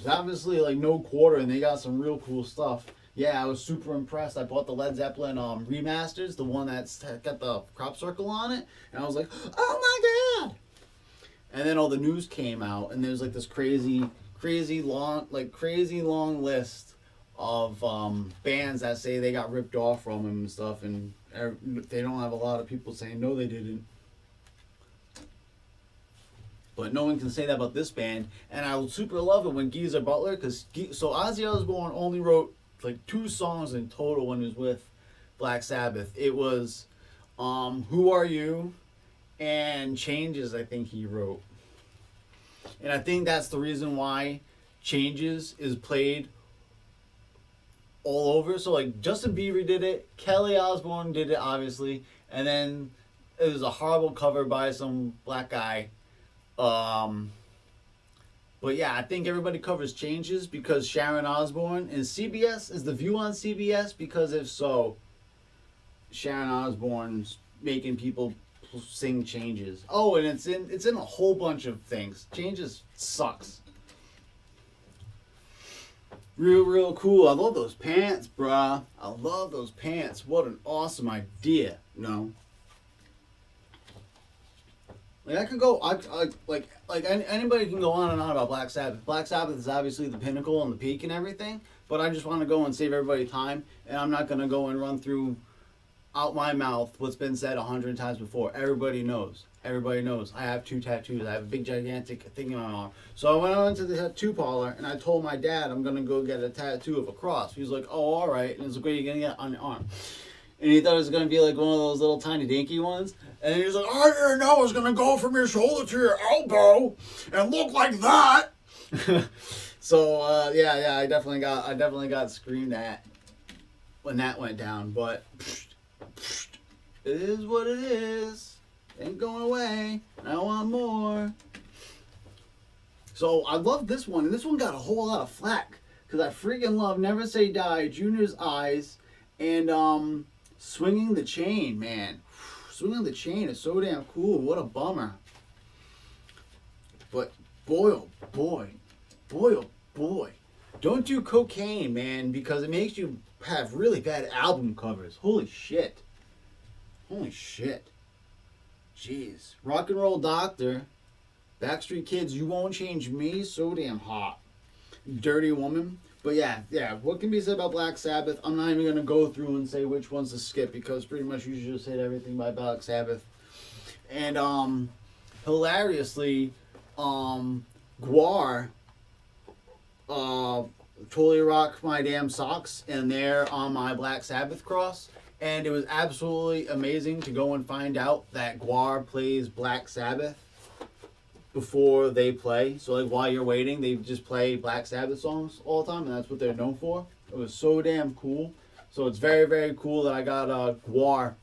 Obviously, like no quarter, and they got some real cool stuff. Yeah, I was super impressed. I bought the Led Zeppelin remasters, the one that's got the crop circle on it, and I was like, oh my god! And then all the news came out, and there's like this crazy long list of bands that say they got ripped off from him and stuff, and they don't have a lot of people saying no they didn't. But no one can say that about this band, and I would super love it when Geezer Butler, because Ozzy Osbourne only wrote like 2 songs in total when he was with Black Sabbath. It was Who Are You and Changes, I think he wrote. And I think that's the reason why Changes is played all over. So like Justin Bieber did it, Kelly Osbourne did it obviously, and then it was a horrible cover by some black guy. But yeah, I think everybody covers Changes because Sharon Osbourne is CBS. Is The View on CBS? Because if so, Sharon Osbourne's making people sing Changes. Oh, and it's in a whole bunch of things. Changes sucks. Real cool. I love those pants, bruh. I love those pants. What an awesome idea. No. Like I could go, anybody can go on and on about Black Sabbath. Black Sabbath is obviously the pinnacle and the peak and everything, but I just want to go and save everybody time, and I'm not going to go and run through out my mouth what's been said 100 times before. Everybody knows. I have 2 tattoos. I have a big gigantic thing in my arm. So I went to the tattoo parlor, and I told my dad I'm going to go get a tattoo of a cross. He was like, oh, all right. And he's like, what are you going to get on your arm? And he thought it was gonna be like one of those little tiny dinky ones. And he was like, "I didn't know it was gonna go from your shoulder to your elbow and look like that." So yeah, I definitely got screamed at when that went down. But it is what it is. Ain't going away. I want more. So I love this one, and this one got a whole lot of flack because I freaking love "Never Say Die," Junior's Eyes, and "Swinging the Chain." Man, "Swinging the Chain" is so damn cool. What a bummer. But boy, oh boy, boy, oh boy, don't do cocaine, man, because it makes you have really bad album covers. Holy shit. Holy shit. Jeez. Rock and Roll Doctor. Backstreet Kids, You Won't Change Me. So damn hot. Dirty Woman. But yeah. What can be said about Black Sabbath? I'm not even going to go through and say which ones to skip because pretty much you just hit everything by Black Sabbath. And hilariously, Gwar totally rocked my damn socks and they're on my Black Sabbath cross. And it was absolutely amazing to go and find out that Gwar plays Black Sabbath before they play. So like while you're waiting, they just play Black Sabbath songs all the time, and that's what they're known for. It was so damn cool. So it's very, very cool that I got Gwar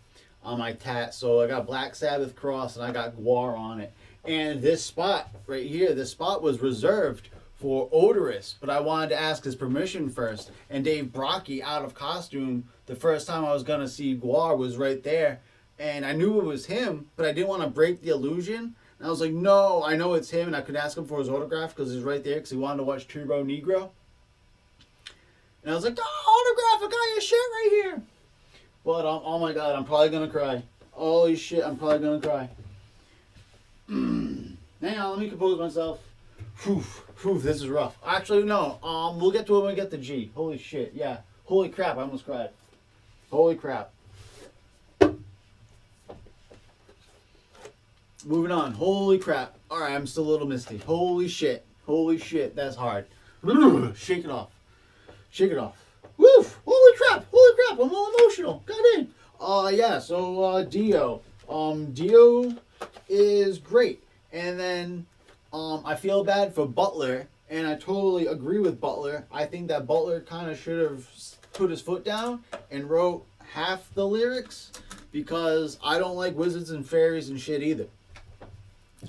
on my tat. So I got Black Sabbath cross and I got Gwar on it. And this spot right here, this spot was reserved for Odorous, but I wanted to ask his permission first. And Dave Brockie, out of costume, the first time I was gonna see Gwar was right there, and I knew it was him, but I didn't want to break the illusion. And I was like, no, I know it's him, and I could ask him for his autograph because he's right there because he wanted to watch Turbo Negro. And I was like, oh, autograph, I got your shit right here. But oh my god, I'm probably gonna cry. Holy shit, I'm probably gonna cry. Hang on, let me compose myself. Whew, this is rough. Actually, no. We'll get to it when we get to G. Holy shit, yeah. Holy crap, I almost cried. Holy crap. Moving on. Holy crap. Alright, I'm still a little misty. Holy shit. Holy shit, that's hard. Shake it off. Shake it off. Woof! Holy crap! Holy crap! I'm all emotional. Got in. Yeah. So Dio. Dio is great, and then I feel bad for Butler, and I totally agree with Butler. I think that Butler kind of should have put his foot down and wrote half the lyrics because I don't like wizards and fairies and shit either.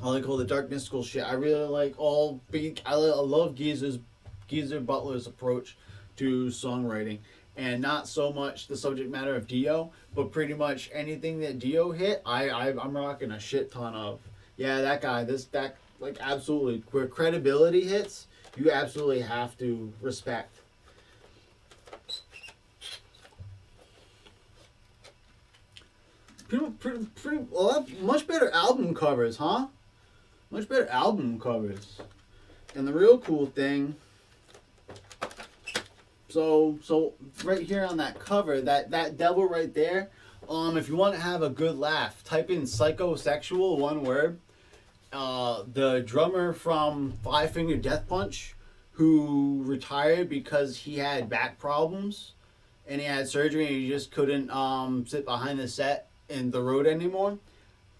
I like all the dark mystical shit. I really like all big. I love Geezer Butler's approach to songwriting, and not so much the subject matter of Dio, but pretty much anything that Dio hit, I'm rocking a shit ton of. Yeah, that guy, that like absolutely where credibility hits, you absolutely have to respect. Pretty well, much better album covers, huh? Much better album covers. And the real cool thing, so right here on that cover, that devil right there, if you want to have a good laugh, type in psychosexual, one word. The drummer from Five Finger Death Punch, who retired because he had back problems and he had surgery and he just couldn't sit behind the set in the road anymore.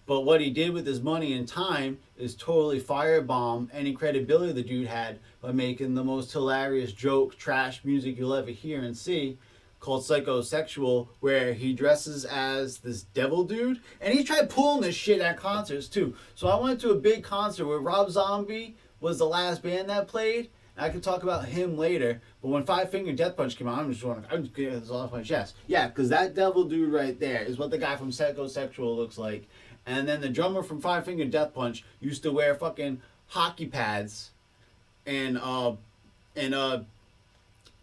But what he did with his money and time is totally firebomb any credibility the dude had by making the most hilarious joke, trash music you'll ever hear and see, called Psychosexual, where he dresses as this devil dude. And he tried pulling this shit at concerts too. So I went to a big concert where Rob Zombie was the last band that played. I could talk about him later, but when Five Finger Death Punch came out, I'm just getting this off my chest. Yeah, because that devil dude right there is what the guy from Psychosexual looks like. And then the drummer from Five Finger Death Punch used to wear fucking hockey pads and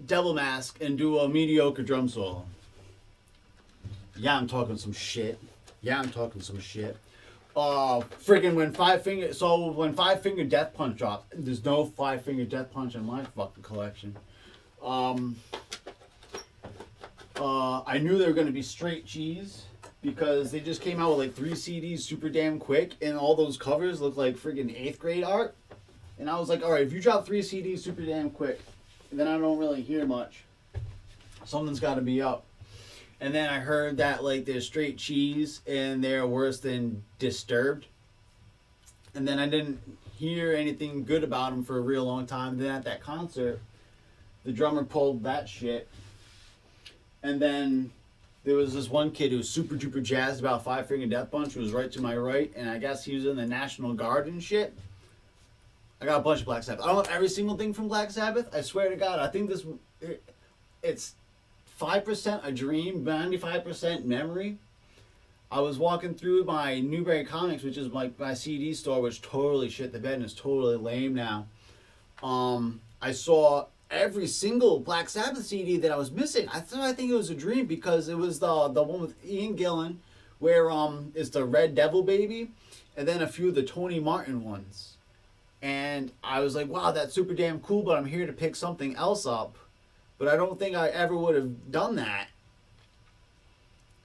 devil mask and do a mediocre drum solo. Yeah, I'm talking some shit. Friggin' when Five Finger Death Punch dropped, there's no Five Finger Death Punch in my fucking collection. I knew they were gonna be straight cheese because they just came out with like 3 CDs super damn quick, and all those covers look like friggin' 8th grade art. And I was like, all right, if you drop 3 CDs super damn quick, then I don't really hear much. Something's got to be up. And then I heard that like they're straight cheese and they're worse than Disturbed. And then I didn't hear anything good about them for a real long time. Then at that concert, the drummer pulled that shit. And then there was this one kid who was super duper jazzed about Five Finger Death Punch, who was right to my right, and I guess he was in the National Guard and shit. I got a bunch of Black Sabbath. I don't have every single thing from Black Sabbath. I swear to God, I think it's 5% a dream, 95% memory. I was walking through my Newberry Comics, which is my CD store, which totally shit the bed and is totally lame now. I saw every single Black Sabbath CD that I was missing. I think it was a dream because it was the one with Ian Gillan, where it's the Red Devil Baby, and then a few of the Tony Martin ones. And I was like, wow, that's super damn cool, but I'm here to pick something else up. But I don't think I ever would have done that.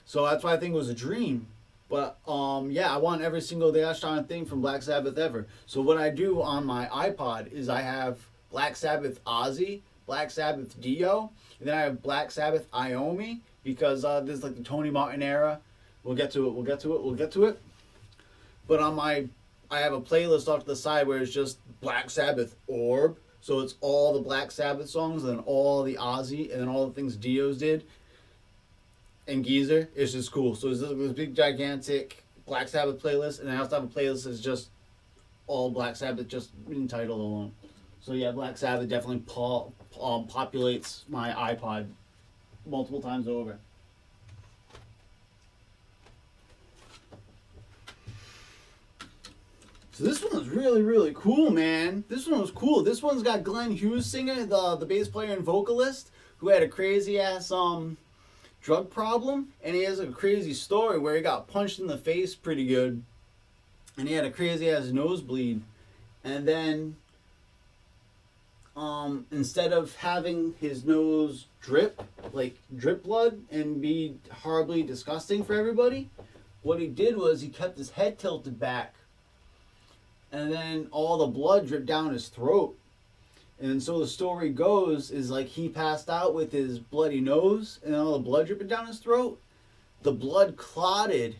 So that's why I think it was a dream. But yeah, I want every single Dash Darn thing from Black Sabbath ever. So what I do on my iPod is I have Black Sabbath Ozzy, Black Sabbath Dio, and then I have Black Sabbath Iommi, because this is like the Tony Martin era. We'll get to it. But I have a playlist off to the side where it's just Black Sabbath Orb. So it's all the Black Sabbath songs and then all the Ozzy and then all the things Dio's did. And Geezer. It's just cool. So it's this big gigantic Black Sabbath playlist, and I also have a playlist that's just all Black Sabbath, just in title alone. So yeah, Black Sabbath definitely populates my iPod multiple times over. So this one was really, really cool, man. This one was cool. This one's got Glenn Hughes singing, the bass player and vocalist, who had a crazy ass drug problem, and he has a crazy story where he got punched in the face pretty good, and he had a crazy ass nosebleed, and then instead of having his nose drip blood and be horribly disgusting for everybody, what he did was he kept his head tilted back, and then all the blood dripped down his throat. And so the story goes is like he passed out with his bloody nose and all the blood dripping down his throat. The blood clotted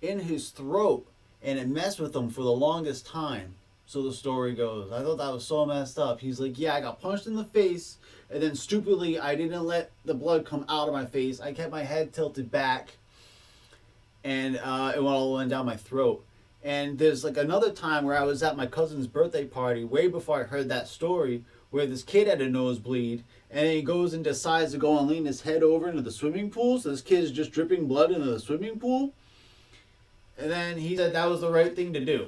in his throat and it messed with him for the longest time. So the story goes. I thought that was so messed up. He's like, yeah, I got punched in the face, and then stupidly I didn't let the blood come out of my face. I kept my head tilted back, and it went down my throat. And there's like another time where I was at my cousin's birthday party way before I heard that story, where this kid had a nosebleed, and he goes and decides to go and lean his head over into the swimming pool. So this kid is just dripping blood into the swimming pool. And then he said that was the right thing to do.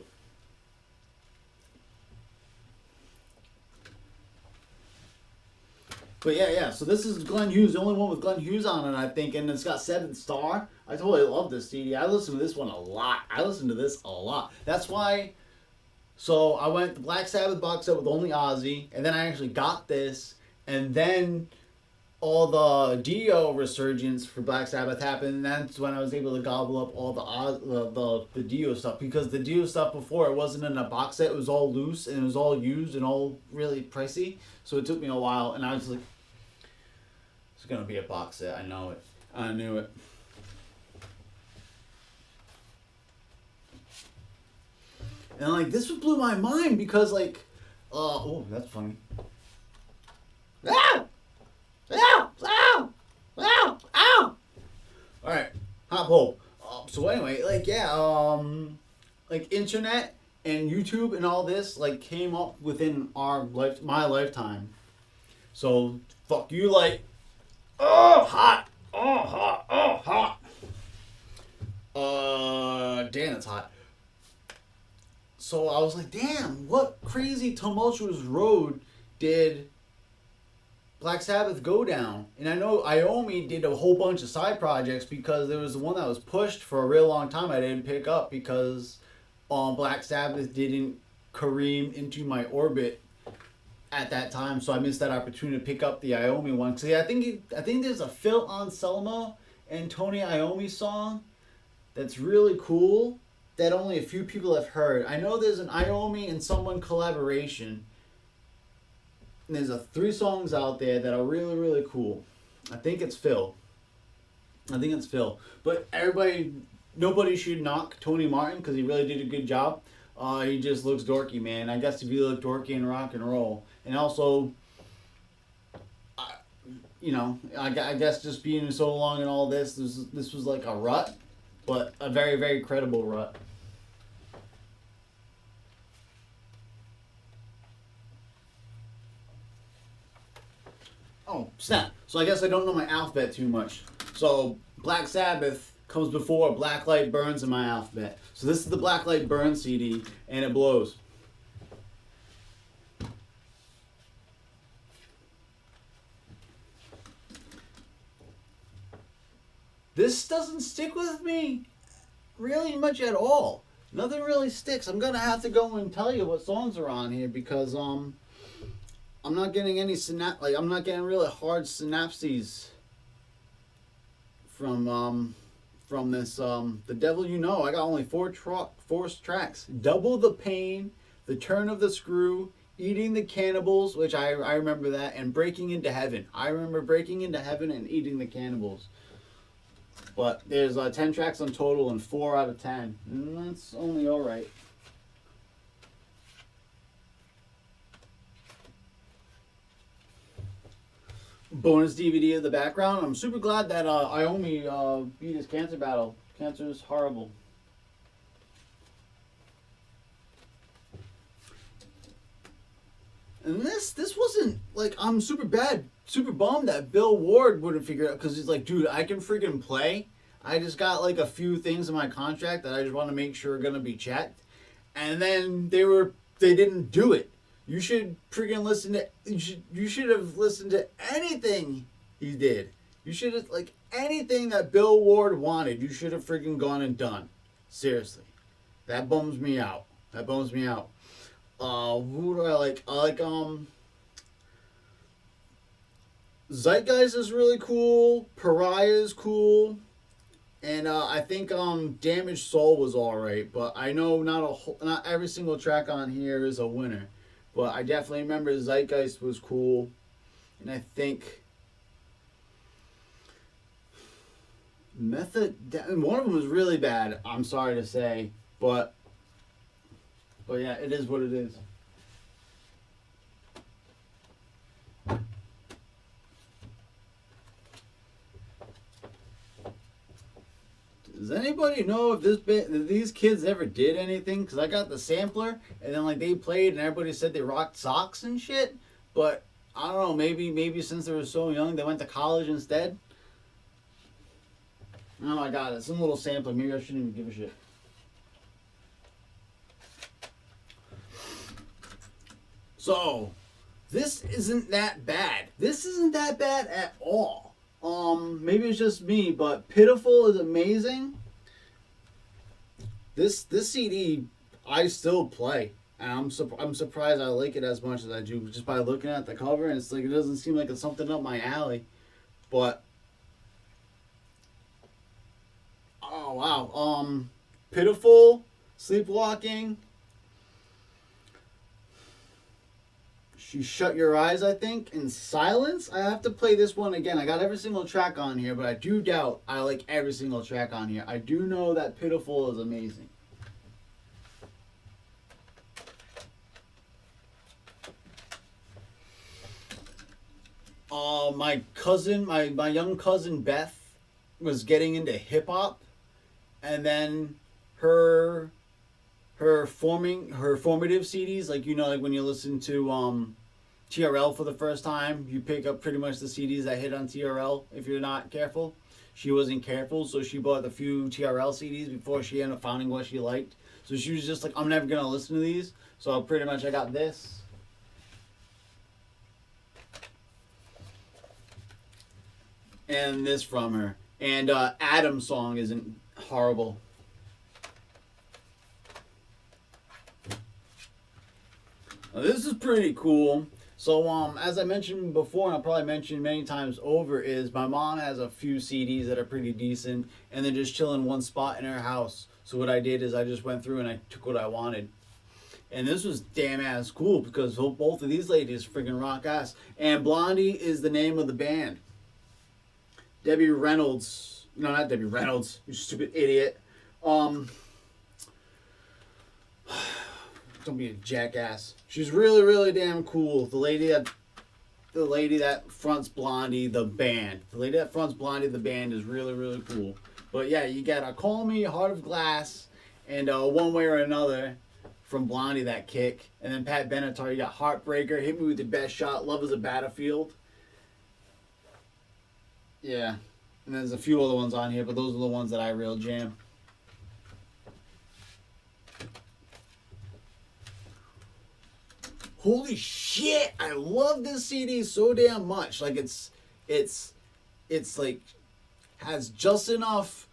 But yeah, so this is Glenn Hughes, the only one with Glenn Hughes on it, I think, and it's got 7 Star. I totally love this CD. I listen to this one a lot. That's why, so I went the Black Sabbath box set with only Ozzy, and then I actually got this, and then all the Dio resurgence for Black Sabbath happened, and that's when I was able to gobble up all the Dio stuff, because the Dio stuff before, it wasn't in a box set, it was all loose, and it was all used and all really pricey, so it took me a while, and I was like, it's gonna be a box set, I know it. I knew it. And like, this blew my mind because like, oh, that's funny. Ah! Ow! Ow! Ow! Ow! Alright, hop hole. So anyway, like, yeah, like internet and YouTube and all this like came up within my lifetime. So fuck you, like, oh hot, damn, it's hot. So I was like, damn, what crazy tumultuous road did Black Sabbath go down? And I know Iommi did a whole bunch of side projects, because there was the one that was pushed for a real long time I didn't pick up because Black Sabbath didn't careen into my orbit at that time, so I missed that opportunity to pick up the Iommi one. See, I think there's a Phil Anselmo and Tony Iommi song that's really cool that only a few people have heard. I know there's an Iommi and someone collaboration. And there's 3 songs out there that are really, really cool. I think it's Phil. I think it's Phil. But nobody should knock Tony Martin because he really did a good job. He just looks dorky, man. I guess if you look dorky in rock and roll, and also, I guess just being so long in all this was like a rut, but a very very credible rut. Oh, snap. So I guess I don't know my alphabet too much. So Black Sabbath comes before Black Light Burns in my alphabet. So this is the Black Light Burns CD, and it blows. This doesn't stick with me really much at all. Nothing really sticks. I'm gonna have to go and tell you what songs are on here because I'm not getting any I'm not getting really hard synapses from this The Devil You Know. I got only four tracks. Double the Pain, The Turn of the Screw, Eating the Cannibals, which I remember that, and Breaking into Heaven. I remember Breaking into Heaven and Eating the Cannibals. But there's 10 tracks on total and 4 out of 10. And that's only alright. Bonus DVD of the background. I'm super glad that Iommi beat his cancer battle. Cancer is horrible. And this wasn't like I'm super bummed that Bill Ward wouldn't figure it out because he's like, dude, I can freaking play. I just got like a few things in my contract that I just want to make sure are gonna be checked, and then they didn't do it. You should freaking listen to. You should have listened to anything he did. You should have anything that Bill Ward wanted. You should have freaking gone and done. Seriously, that bums me out. That bums me out. Who do I like? I like Zeitgeist is really cool. Pariah is cool. And I think Damaged Soul was alright, but I know not every single track on here is a winner. But I definitely remember Zeitgeist was cool. And I think one of them was really bad, I'm sorry to say. But yeah, it is what it is. Does anybody know if these kids ever did anything? Because I got the sampler, and then they played, and everybody said they rocked socks and shit. But I don't know. Maybe since they were so young, they went to college instead. Oh my god, it's some little sampler. Maybe I shouldn't even give a shit. So, this isn't that bad. This isn't that bad at all. Maybe it's just me, but Pitiful is amazing. This CD I still play, and I'm surprised I like it as much as I do just by looking at the cover. And it's it doesn't seem like it's something up my alley, but oh wow, Pitiful, Sleepwalking. You Shut Your Eyes, I think, and Silence. I have to play this one again. I got every single track on here, but I do doubt I like every single track on here. I do know that Pitiful is amazing. My young cousin Beth was getting into hip hop, and then her formative CDs, like when you listen to TRL for the first time, you pick up pretty much the CDs that hit on TRL if you're not careful. She wasn't careful, so she bought a few TRL CDs before she ended up finding what she liked. So she was just like, I'm never gonna listen to these. So pretty much I got this. And this from her. And Adam's song isn't horrible. Now, this is pretty cool. So, as I mentioned before, and I'll probably mention many times over, is my mom has a few CDs that are pretty decent, and they're just chilling in one spot in her house. So what I did is I just went through and I took what I wanted. And this was damn ass cool because both of these ladies freaking rock ass. And Blondie is the name of the band. Debbie Reynolds No, not Debbie Reynolds. You stupid idiot. Um, don't be a jackass. She's really, really damn cool. The lady that fronts Blondie, the band. The lady that fronts Blondie, the band is really, really cool. But yeah, you got Call Me, Heart of Glass, and One Way or Another from Blondie, that kick. And then Pat Benatar, you got Heartbreaker, Hit Me With Your Best Shot, Love Is a Battlefield. Yeah. And there's a few other ones on here, but those are the ones that I real jam. Holy shit! I love this CD so damn much. Like it's like has just enough,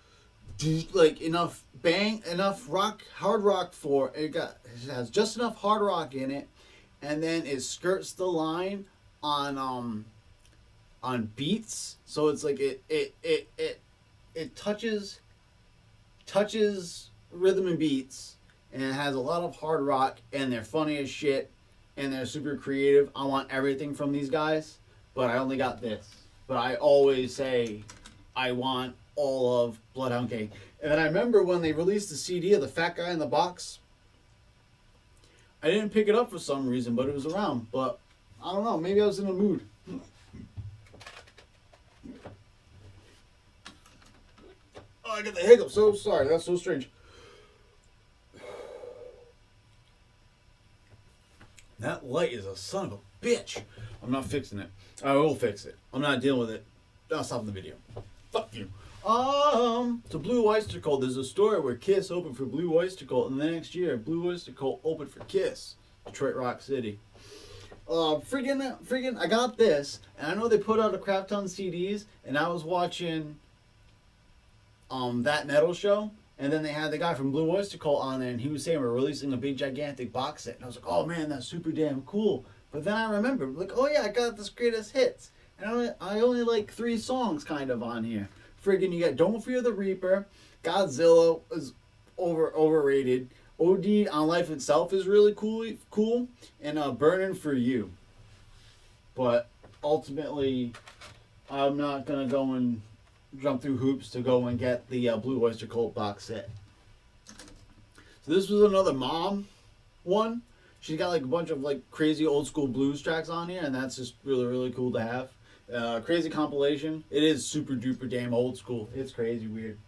like enough bang, enough rock, hard rock for it. It has just enough hard rock in it, and then it skirts the line on beats. So it's like it touches rhythm and beats, and it has a lot of hard rock, and they're funny as shit, and they're super creative. I want everything from these guys, but I only got this. But I always say I want all of Bloodhound Gang. And then I remember when they released the CD of the Fat Guy in the Box. I didn't pick it up for some reason, but it was around. But I don't know, maybe I was in a mood. Oh, I got the hiccup. So sorry. That's so strange. That light is a son of a bitch. I'm not fixing it. I will fix it. I'm not dealing with it. I'll stop the video. Fuck you. To Blue Oyster Cult. There's a story where Kiss opened for Blue Oyster Cult, and the next year, Blue Oyster Cult opened for Kiss. Detroit Rock City. Friggin', I got this, and I know they put out a crap ton of CDs, and I was watching, That Metal Show, and then they had the guy from Blue Oyster Cult on there, and he was saying we're releasing a big gigantic box set, and I was like, oh man, that's super damn cool. But then I remembered, like, oh yeah, I got this greatest hits, and I only like 3 songs kind of on here. Friggin', you got Don't Fear the Reaper, Godzilla is overrated, OD on Life Itself is really cool, and Burning for You. But ultimately, I'm not gonna go and jump through hoops to go and get the Blue Oyster Cult box set. So this was another mom one. She's got like a bunch of like crazy old school blues tracks on here, and that's just really, really cool to have. Crazy compilation. It is super duper damn old school. It's crazy weird.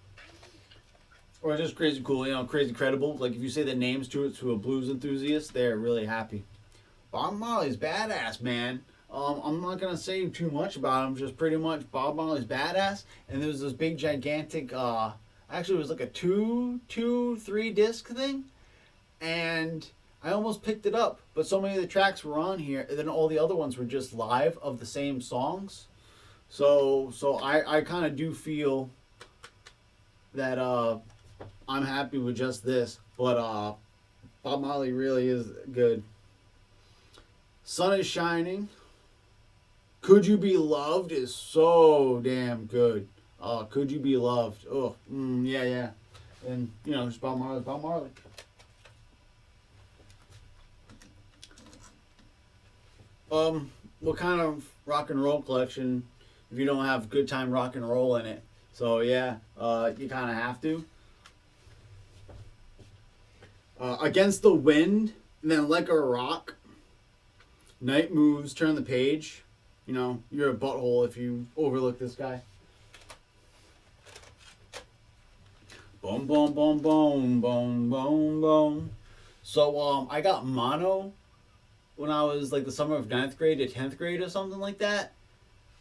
Or just crazy cool, crazy credible. Like if you say the names to it to a blues enthusiast, they're really happy. Bob Marley's badass, man. I'm not gonna say too much about him. Just pretty much Bob Marley's badass. And there was this big gigantic. Actually, it was like a 3 disc thing, and I almost picked it up. But so many of the tracks were on here, and then all the other ones were just live of the same songs. So I kind of do feel that I'm happy with just this. But Bob Marley really is good. Sun is Shining. Could You Be Loved is so damn good. Could You Be Loved? Oh, yeah. And, just Bob Marley. What kind of rock and roll collection if you don't have Good Time Rock and Roll in it? So, yeah, you kind of have to. Against the Wind, and then Like a Rock. Night Moves, Turn the Page. You're a butthole if you overlook this guy. Boom, boom, boom, boom, boom, boom, boom. So, I got mono when I was like the summer of 9th grade to 10th grade or something like that.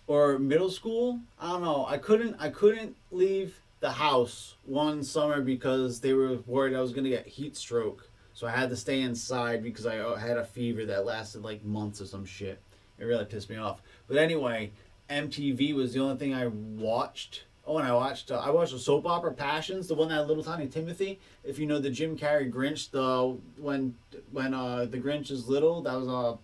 Or middle school. I don't know. I couldn't leave the house one summer because they were worried I was going to get heat stroke. So I had to stay inside because I had a fever that lasted like months or some shit. It really pissed me off. But anyway, MTV was the only thing I watched. Oh, and I watched the soap opera Passions, the one that had Little Tiny Timothy. If you know the Jim Carrey Grinch, when the Grinch is little, that was a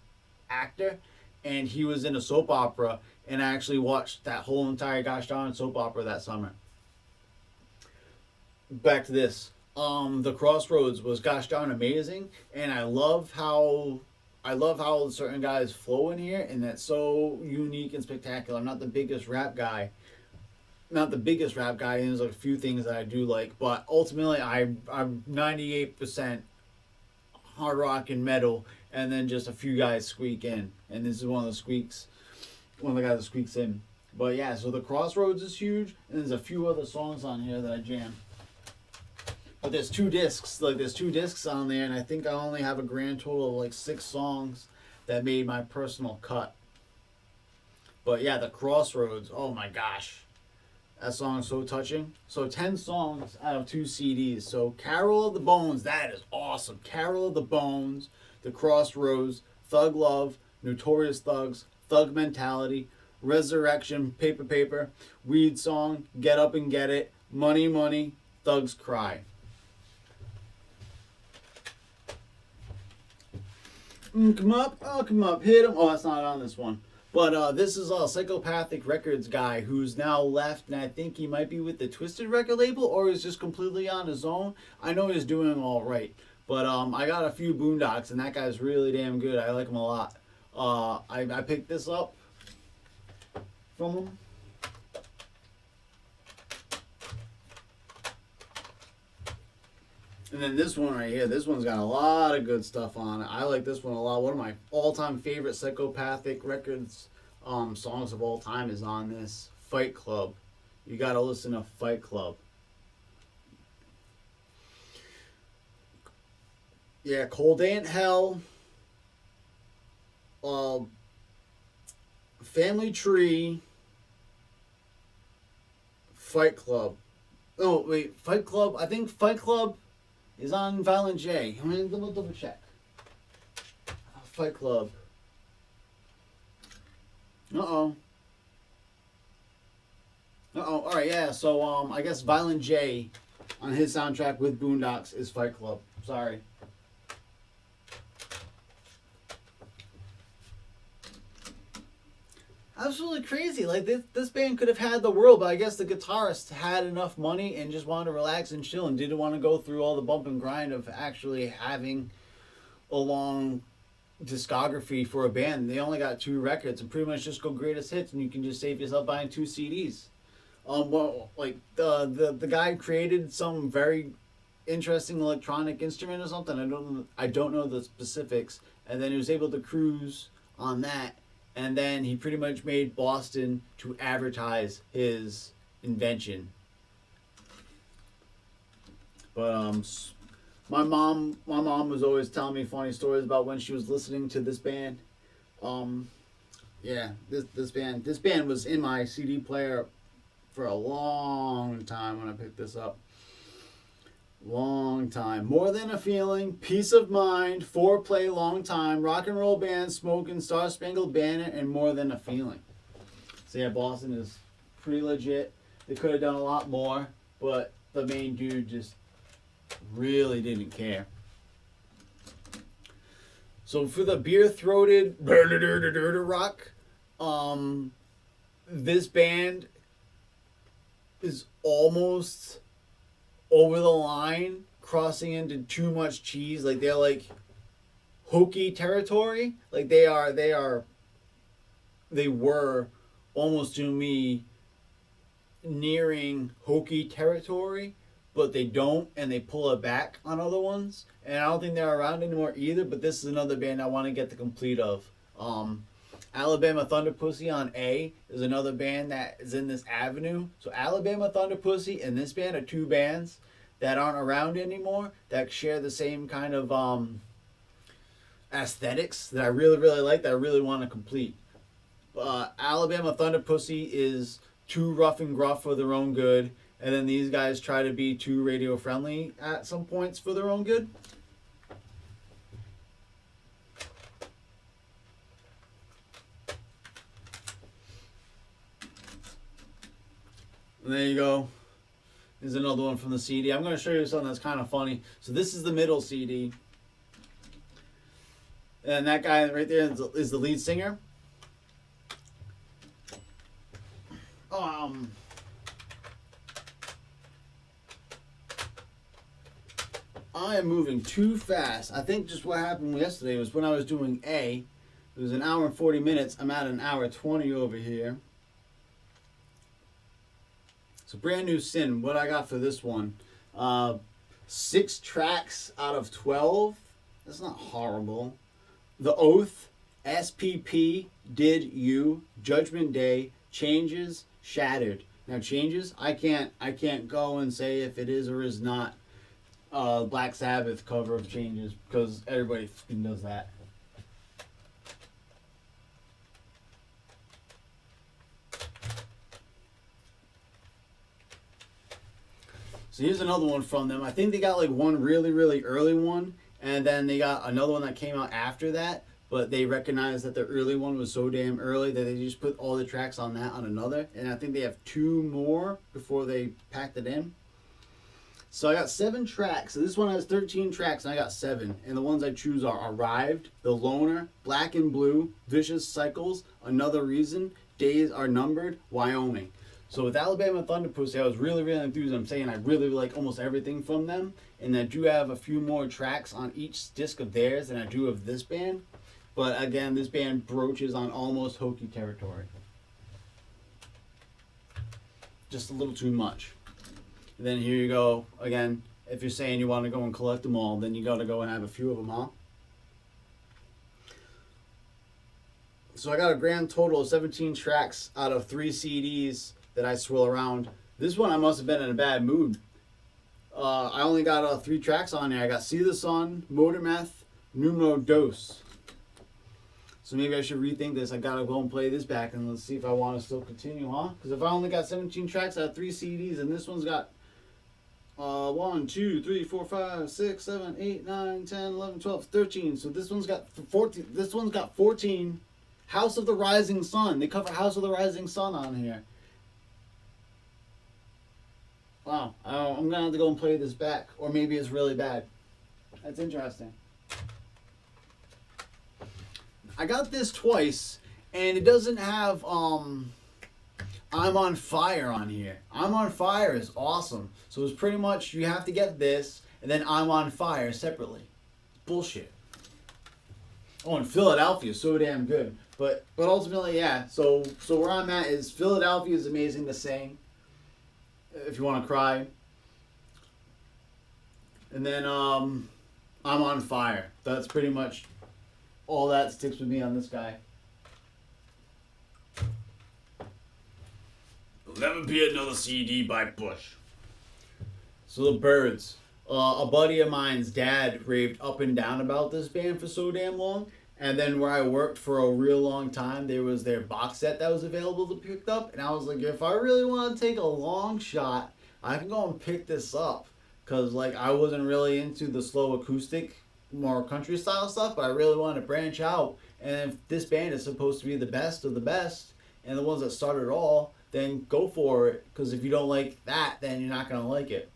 actor, and he was in a soap opera, and I actually watched that whole entire gosh darn soap opera that summer. Back to this. The Crossroads was gosh darn amazing, and I love how certain guys flow in here, and that's so unique and spectacular. I'm not the biggest rap guy, not the biggest rap guy. There's like a few things that I do like, but ultimately I'm 98% hard rock and metal, and then just a few guys squeak in, and this is one of the squeaks, one of the guys that squeaks in. But yeah, so the Crossroads is huge, and there's a few other songs on here that I jam. But there's two discs, like there's two discs on there, and I think I only have a grand total of like 6 songs that made my personal cut. But yeah, the Crossroads, oh my gosh. That song is so touching. So 10 songs out of 2 CDs. So Carol of the Bones, that is awesome. Carol of the Bones, The Crossroads, Thug Love, Notorious Thugs, Thug Mentality, Resurrection, Paper Paper, Weed Song, Get Up and Get It, Money Money, Thugs Cry. Come up, oh come up, hit him. Oh, that's not on this one. But this is a Psychopathic Records guy who's now left, and I think he might be with the Twisted record label, or is just completely on his own. I know he's doing all right, but I got a few Boondocks, and that guy's really damn good. I like him a lot. I picked this up from him. And then this one right here, this one's got a lot of good stuff on it. I like this one a lot. One of my all-time favorite Psychopathic Records songs of all time is on this, Fight Club. You gotta listen to Fight Club. Yeah, Cold Ain't Hell, Family Tree, Fight Club. Oh, wait, Fight Club, I think Fight Club is on Violent J. I'm going to double check. Fight Club. Uh-oh. Alright, yeah. So, I guess Violent J on his soundtrack with Boondocks is Fight Club. Sorry. Absolutely crazy. Like, this band could have had the world, but I guess the guitarist had enough money and just wanted to relax and chill and didn't want to go through all the bump and grind of actually having a long discography for a band. They only got 2 records and pretty much just go greatest hits, and you can just save yourself buying 2 CDs. Well, like the guy created some very interesting electronic instrument or something. I don't know the specifics, and then he was able to cruise on that. And then he pretty much made Boston to advertise his invention. But my mom was always telling me funny stories about when she was listening to this band. Yeah, this band was in my CD player for a long time when I picked this up. Long time. More Than a Feeling, Peace of Mind, Foreplay, Long Time, Rock and Roll Band, Smokin', Star Spangled Banner, and More Than a Feeling. So yeah, Boston is pretty legit. They could have done a lot more, but the main dude just really didn't care. So for the beer-throated rock, this band is almost over the line, crossing into too much cheese. Like they're like hokey territory. Like they were almost to me nearing hokey territory, but they don't, and they pull it back on other ones. And I don't think they're around anymore either. But this is another band I want to get the complete of. Alabama Thunder Pussy on A is another band that is in this avenue. So Alabama Thunder Pussy and this band are 2 bands that aren't around anymore that share the same kind of aesthetics that I really, really like, that I really want to complete. Alabama Thunder Pussy is too rough and gruff for their own good, and then these guys try to be too radio friendly at some points for their own good. And there you go. Here's another one from the CD. I'm going to show you something that's kind of funny. So this is the middle CD. And that guy right there is the lead singer. I am moving too fast. I think just what happened yesterday was when I was doing A, it was an hour and 40 minutes. I'm at an hour 20 over here. So Brand New Sin, what I got for this one, 6 tracks out of 12. That's not horrible. The Oath, SPP, Did You, Judgment Day, Changes, Shattered. Now Changes, I can't go and say if it is or is not Black Sabbath cover of Changes because everybody fucking does that. So here's another one from them. I think they got like one really, really early one, and then they got another one that came out after that, but they recognized that the early one was so damn early that they just put all the tracks on that on another, and I think they have 2 more before they packed it in. So I got 7 tracks. So this one has 13 tracks, and I got 7. And the ones I choose are Arrived, The Loner, Black and Blue, Vicious Cycles, Another Reason, Days Are Numbered, Wyoming. So with Alabama Thunder Pussy, I was really, really enthused. I'm saying I really like almost everything from them. And I do have a few more tracks on each disc of theirs than I do of this band. But again, this band broaches on almost hokey territory. Just a little too much. And then here you go. Again, if you're saying you want to go and collect them all, then you got to go and have a few of them, huh? So I got a grand total of 17 tracks out of 3 CDs that I swirl around. This one I must have been in a bad mood. I only got 3 tracks on there. I got See the Sun, Motor Meth, Numero Dos. So maybe I should rethink this. I gotta go and play this back and let's see if I want to still continue, huh? Because if I only got 17 tracks out of 3 CDs and this one's got 1, 2, 3, 4, 5, 6, 7, 8, 9, 10, 11, 12, 13. So this one's got 14. This one's got 14. House of the Rising Sun. They cover House of the Rising Sun on here. Wow, I'm gonna have to go and play this back, or maybe it's really bad. That's interesting. I got this twice, and it doesn't have I'm on Fire on here. I'm on Fire is awesome. So it's pretty much you have to get this, and then I'm on Fire separately. Bullshit. Oh, and Philadelphia is so damn good. But ultimately, yeah. So where I'm at is Philadelphia is amazing to sing. If you want to cry. And then I'm on Fire. That's pretty much all that sticks with me on this guy. There'll never be another CD by Bush. So the Byrds. A buddy of mine's dad raved up and down about this band for so damn long. And then where I worked for a real long time, there was their box set that was available to pick up. And I was like, if I really want to take a long shot, I can go and pick this up. Because like I wasn't really into the slow acoustic, more country style stuff, but I really wanted to branch out. And if this band is supposed to be the best of the best, and the ones that started it all, then go for it. Because if you don't like that, then you're not going to like it.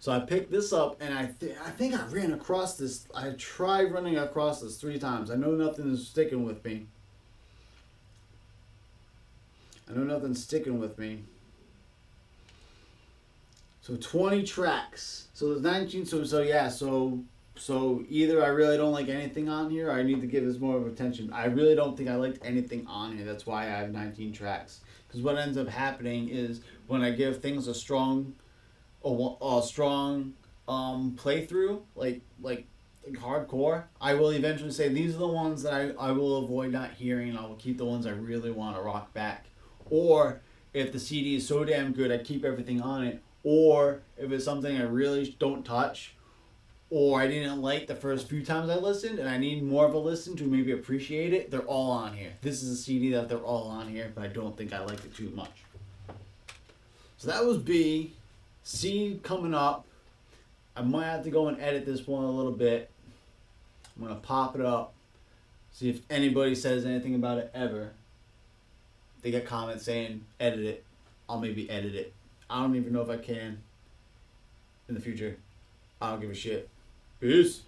So I picked this up, and I think I ran across this. I tried running across this 3 times. I know nothing is sticking with me. So 20 tracks. So there's 19. So yeah. So either I really don't like anything on here, or I need to give this more of attention. I really don't think I liked anything on here. That's why I have 19 tracks. Because what ends up happening is when I give things a strong playthrough, like hardcore, I will eventually say these are the ones that I will avoid not hearing, and I will keep the ones I really want to rock back. Or if the CD is so damn good, I keep everything on it. Or if it's something I really don't touch, or I didn't like the first few times I listened, and I need more of a listen to maybe appreciate it, they're all on here. This is a CD that they're all on here, but I don't think I liked it too much. So that was B. C coming up. I might have to go and edit this one a little bit. I'm going to pop it up. See if anybody says anything about it ever. They get comments saying, edit it. I'll maybe edit it. I don't even know if I can in the future. I don't give a shit. Peace.